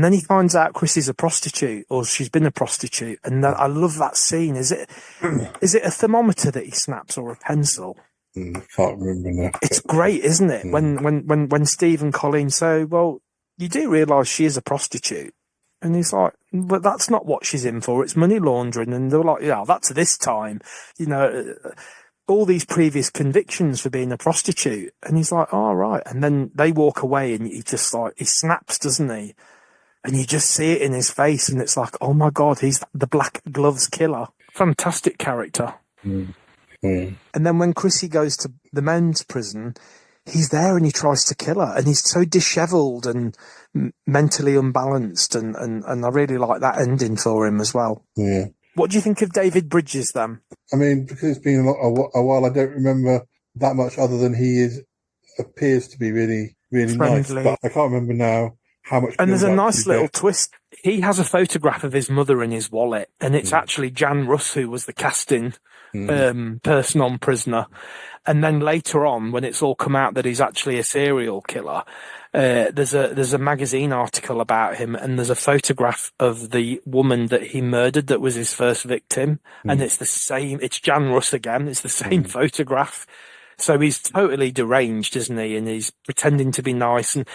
Speaker 10: then he finds out Chrissy's a prostitute, or she's been a prostitute, and I love that scene. Is it a thermometer that he snaps, or a pencil?
Speaker 5: I can't remember now.
Speaker 10: It's great, isn't it? When Steve and Colleen say, well, you do realise she is a prostitute. And he's like, but that's not what she's in for. It's money laundering. And they're like, yeah, that's this time. All these previous convictions for being a prostitute. And he's like, oh, right. And then they walk away, and he snaps, doesn't he? And you just see it in his face, and it's like, oh my God, he's the Black Gloves killer. Fantastic character. And then when Chrissy goes to the men's prison, he's there and he tries to kill her, and he's so dishevelled and mentally unbalanced, and I really like that ending for him as well.
Speaker 5: Yeah.
Speaker 10: What do you think of David Bridges then?
Speaker 5: I mean, because it's been a while, I don't remember that much other than he appears to be really, really
Speaker 10: friendly.
Speaker 5: Nice. But I can't remember now how much.
Speaker 10: And there's a nice little twist. He has a photograph of his mother in his wallet, and it's actually Jan Russ, who was the casting person on Prisoner. And then later on, when it's all come out that he's actually a serial killer, there's a magazine article about him, and there's a photograph of the woman that he murdered that was his first victim, and it's the same. It's Jan Russ again. It's the same photograph. So he's totally deranged, isn't he? And he's pretending to be nice. And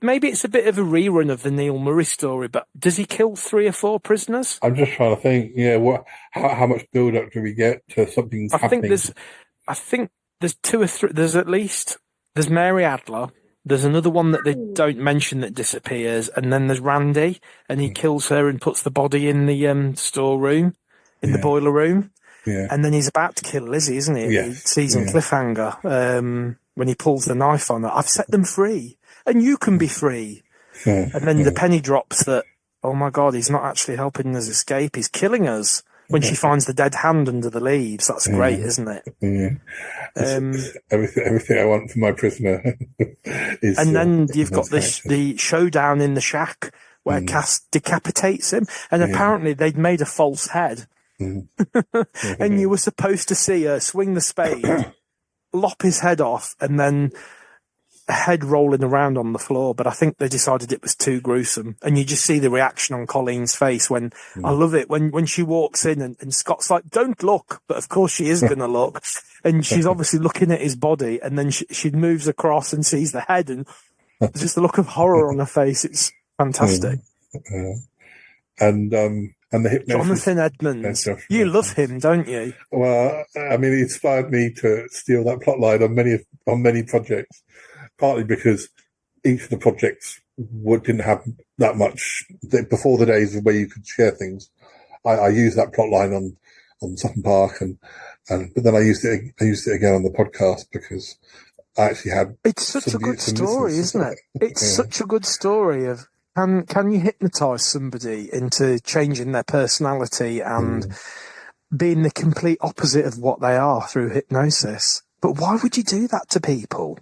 Speaker 10: maybe it's a bit of a rerun of the Neil Murray story, but does he kill 3 or 4 prisoners?
Speaker 5: I'm just trying to think. Yeah, how much build up do we get to something happening?
Speaker 10: I think there's 2 or 3. There's Mary Adler. There's another one that they don't mention that disappears, and then there's Randy, and he kills her and puts the body in the storeroom, in the boiler room.
Speaker 5: Yeah.
Speaker 10: And then he's about to kill Lizzie, isn't he?
Speaker 5: Yeah.
Speaker 10: Season cliffhanger, when he pulls the knife on her. I've set them free, and you can be free. And then the penny drops that, oh my God, he's not actually helping us escape. He's killing us. When she finds the dead hand under the leaves, that's great, isn't it?
Speaker 5: Yeah. Everything I want for my prisoner is.
Speaker 10: And then you've got the showdown in the shack where Cass decapitates him, and apparently they'd made a false head. And you were supposed to see her swing the spade, lop his head off, and then a head rolling around on the floor. But I think they decided it was too gruesome, and you just see the reaction on Colleen's face when I love it when she walks in, and Scott's like, don't look, but of course she is gonna look, and she's obviously looking at his body, and then she moves across and sees the head, and there's just a look of horror on her face. It's fantastic. And the hypnosis. Jonathan Edmonds. You love him, don't you?
Speaker 5: Well, I mean, he inspired me to steal that plotline on many projects. partly because each of the projects didn't have that much before the days where you could share things. I used that plot line on Sutton Park, but then I used it again on the podcast because I actually had.
Speaker 10: It's such a good story, isn't it? It's such a good story of can you hypnotise somebody into changing their personality and being the complete opposite of what they are through hypnosis? But why would you do that to people?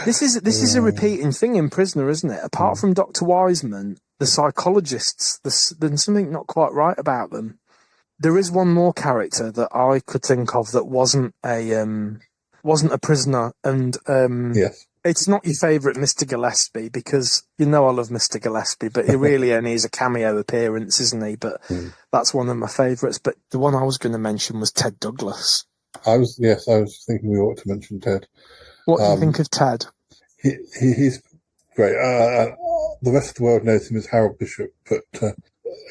Speaker 10: This is a repeating thing in Prisoner, isn't it? Apart from Dr. Wiseman, the psychologists, there's something not quite right about them. There is one more character that I could think of that wasn't a prisoner, and
Speaker 5: yes.
Speaker 10: It's not your favourite Mr. Gillespie, because you know I love Mr. Gillespie, but he really only is a cameo appearance, isn't he? But that's one of my favourites. But the one I was going to mention was Ted Douglas.
Speaker 5: I was thinking we ought to mention Ted.
Speaker 10: What do you think of Ted?
Speaker 5: He's great. The rest of the world knows him as Harold Bishop, but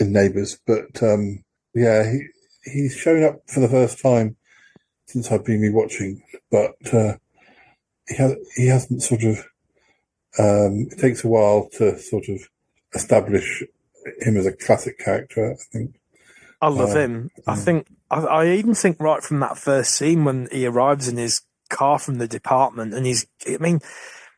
Speaker 5: in Neighbours. But he's shown up for the first time since I've been rewatching. But he hasn't sort of. It takes a while to sort of establish him as a classic character, I think.
Speaker 10: I love him. I even think right from that first scene when he arrives in his car from the department, and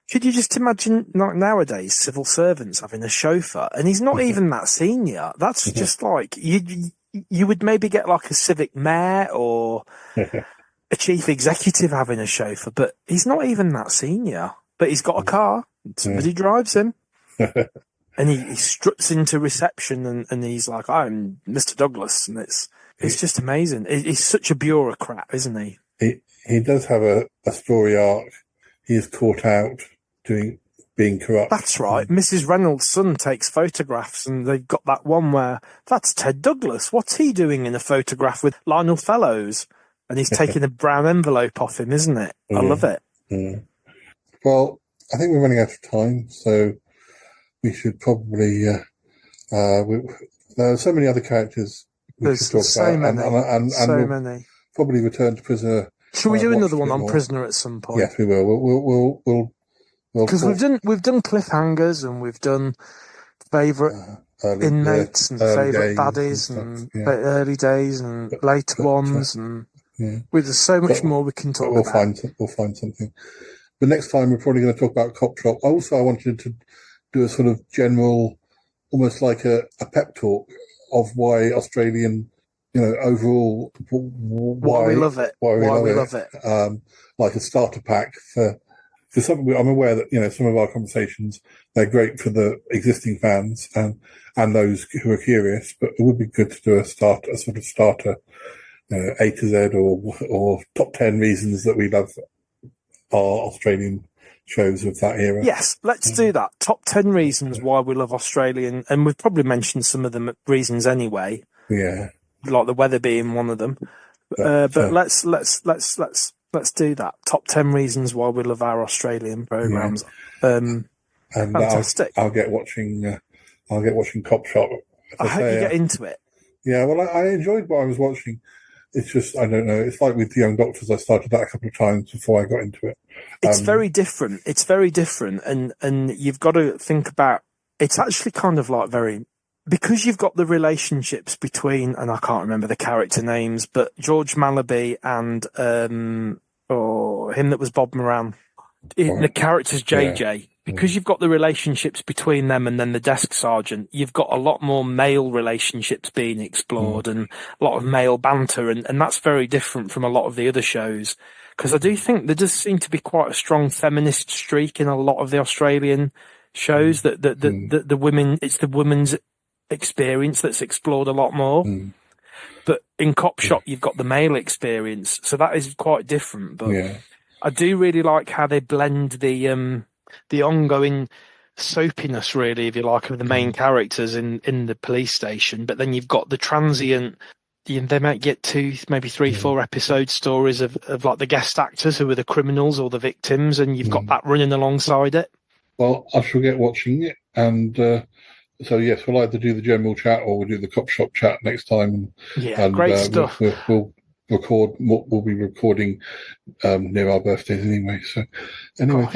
Speaker 10: could you just imagine nowadays civil servants having a chauffeur, and he's not even that senior? That's just like you would maybe get like a civic mayor or a chief executive having a chauffeur, but he's not even that senior. But he's got a car, somebody drives him. And he struts into reception and he's like, I'm Mr. Douglas. And it's just amazing. He's such a bureaucrat, isn't he?
Speaker 5: He does have a story arc. He is caught out being corrupt.
Speaker 10: That's right. Mrs. Reynolds' son takes photographs, and they've got that one where that's Ted Douglas. What's he doing in a photograph with Lionel Fellows? And he's taking a brown envelope off him, isn't it? I love it.
Speaker 5: Well, I think we're running out of time, so we should probably. There are so many other characters we should talk about, and
Speaker 10: so
Speaker 5: we'll
Speaker 10: many.
Speaker 5: Probably return to Prisoner.
Speaker 10: Should we do another one on Prisoner at some point?
Speaker 5: Yes, we will. We'll
Speaker 10: because we've done cliffhangers, and we've done favourite inmates and favourite baddies and early days and later ones, and there's so much more we can talk about.
Speaker 5: We'll find something. But next time we're probably going to talk about Cop Shop. Also, I wanted to do a sort of general, almost like a pep talk of why Australian, overall, why
Speaker 10: we love it. Why we love it.
Speaker 5: Like a starter pack for something. I'm aware that some of our conversations, they're great for the existing fans and those who are curious. But it would be good to do a sort of starter, A to Z or top 10 reasons that we love our Australian shows of that era.
Speaker 10: Yes, let's do that. Top 10 reasons why we love Australian, and we've probably mentioned some of the reasons anyway.
Speaker 5: Yeah,
Speaker 10: like the weather being one of them. But let's do that. Top 10 reasons why we love our Australian programs.
Speaker 5: And
Speaker 10: fantastic.
Speaker 5: I'll get watching. Cop Shop.
Speaker 10: I hope you get into it.
Speaker 5: Yeah, well, I enjoyed what I was watching. It's just, I don't know. It's like with The Young Doctors. I started that a couple of times before I got into it.
Speaker 10: It's very different. It's very different. And you've got to think about, it's actually kind of like because you've got the relationships between, and I can't remember the character names, but George Malaby and, him that was Bob Moran. The character's JJ. Yeah. Because you've got the relationships between them and then the desk sergeant, you've got a lot more male relationships being explored and a lot of male banter, and that's very different from a lot of the other shows. Because I do think there does seem to be quite a strong feminist streak in a lot of the Australian shows, that the women, it's the women's experience that's explored a lot more. But in Cop Shop, you've got the male experience, so that is quite different. But I do really like how they blend the ongoing soapiness, really, if you like, of the main characters in the police station. But then you've got the transient, they might get 2, maybe 3, 4 episode stories of like the guest actors who are the criminals or the victims, and you've got that running alongside it.
Speaker 5: Well, I shall get watching it, and so yes, we'll either do the general chat or we'll do the Cop Shop chat next time.
Speaker 10: Great stuff.
Speaker 5: We'll we'll be recording near our birthdays anyway. So anyway,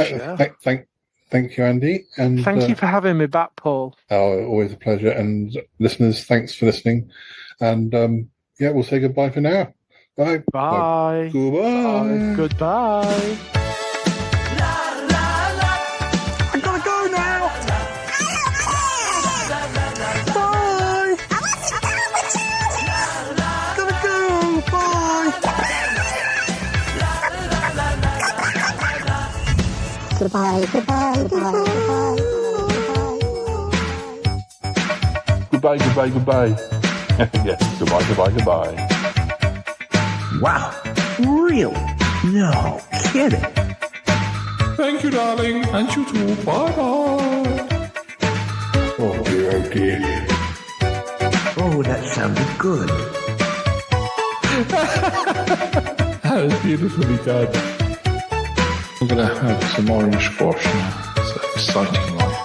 Speaker 5: thank you, Andy, and
Speaker 10: thank you for having me back, Paul.
Speaker 5: Oh, always a pleasure. And listeners, thanks for listening. And we'll say goodbye for now. Bye.
Speaker 10: Bye.
Speaker 5: Goodbye.
Speaker 10: Goodbye. I gotta go now. Bye. Gotta go. Bye.
Speaker 3: Goodbye, goodbye, goodbye,
Speaker 2: Goodbye, goodbye. Yes, goodbye.
Speaker 7: Wow. Really? No kidding.
Speaker 6: Thank you, darling. And you too. Bye-bye.
Speaker 5: Oh dear.
Speaker 7: Oh, that sounded good.
Speaker 6: That was beautifully done. I'm going to have some orange squash now. It's an exciting life.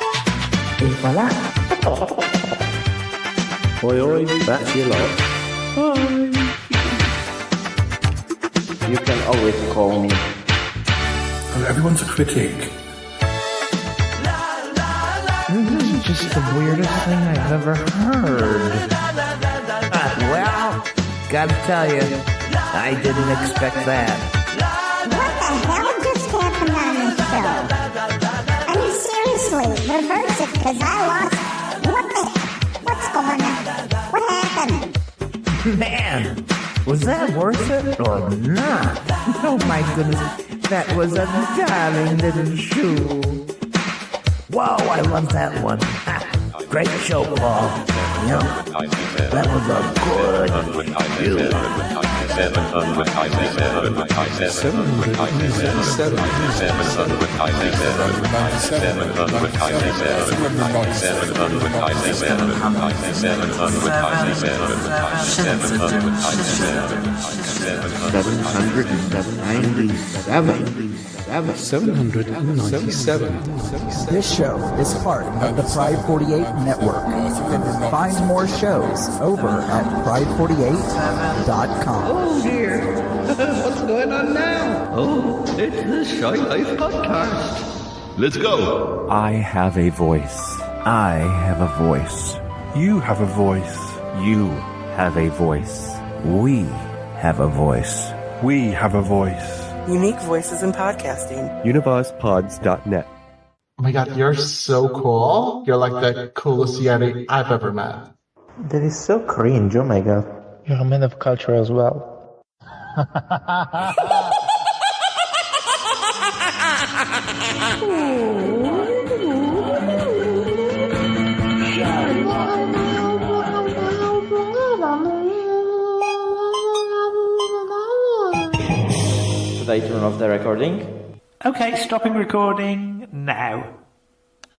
Speaker 9: Et voilà.
Speaker 11: Oi, that's your lot.
Speaker 6: Bye.
Speaker 11: You can always call me.
Speaker 6: Oh, everyone's a critic.
Speaker 9: This is just the weirdest thing I've ever heard.
Speaker 12: Well, gotta tell you, I didn't expect that.
Speaker 3: What the hell just happened on this show? I mean, seriously, reverse it, because I lost. What's going on? What happened?
Speaker 12: Man, was that worth it or not? Oh my goodness, that was a darling little shoe. Whoa, I love that one. Great show, Paul. Yep, that was a good shoe.
Speaker 7: 797.
Speaker 13: This show is part of the Pride 48 Network. Find more shows over at pride48.com.
Speaker 12: Oh dear, what's going on now? Oh, it's the Shy Life Podcast.
Speaker 14: Let's go.
Speaker 15: I have a voice. I have a voice.
Speaker 2: You have a voice.
Speaker 15: You have a voice. We have a voice.
Speaker 2: We have a voice.
Speaker 16: Unique voices in podcasting.
Speaker 17: UnivazPods.net.
Speaker 18: Oh my god, you're so cool. You're like the coolest Yeti I've ever met.
Speaker 11: That is so cringe, oh my god.
Speaker 19: You're a man of culture as well.
Speaker 11: Should I turn off the recording?
Speaker 20: Okay, stopping recording now.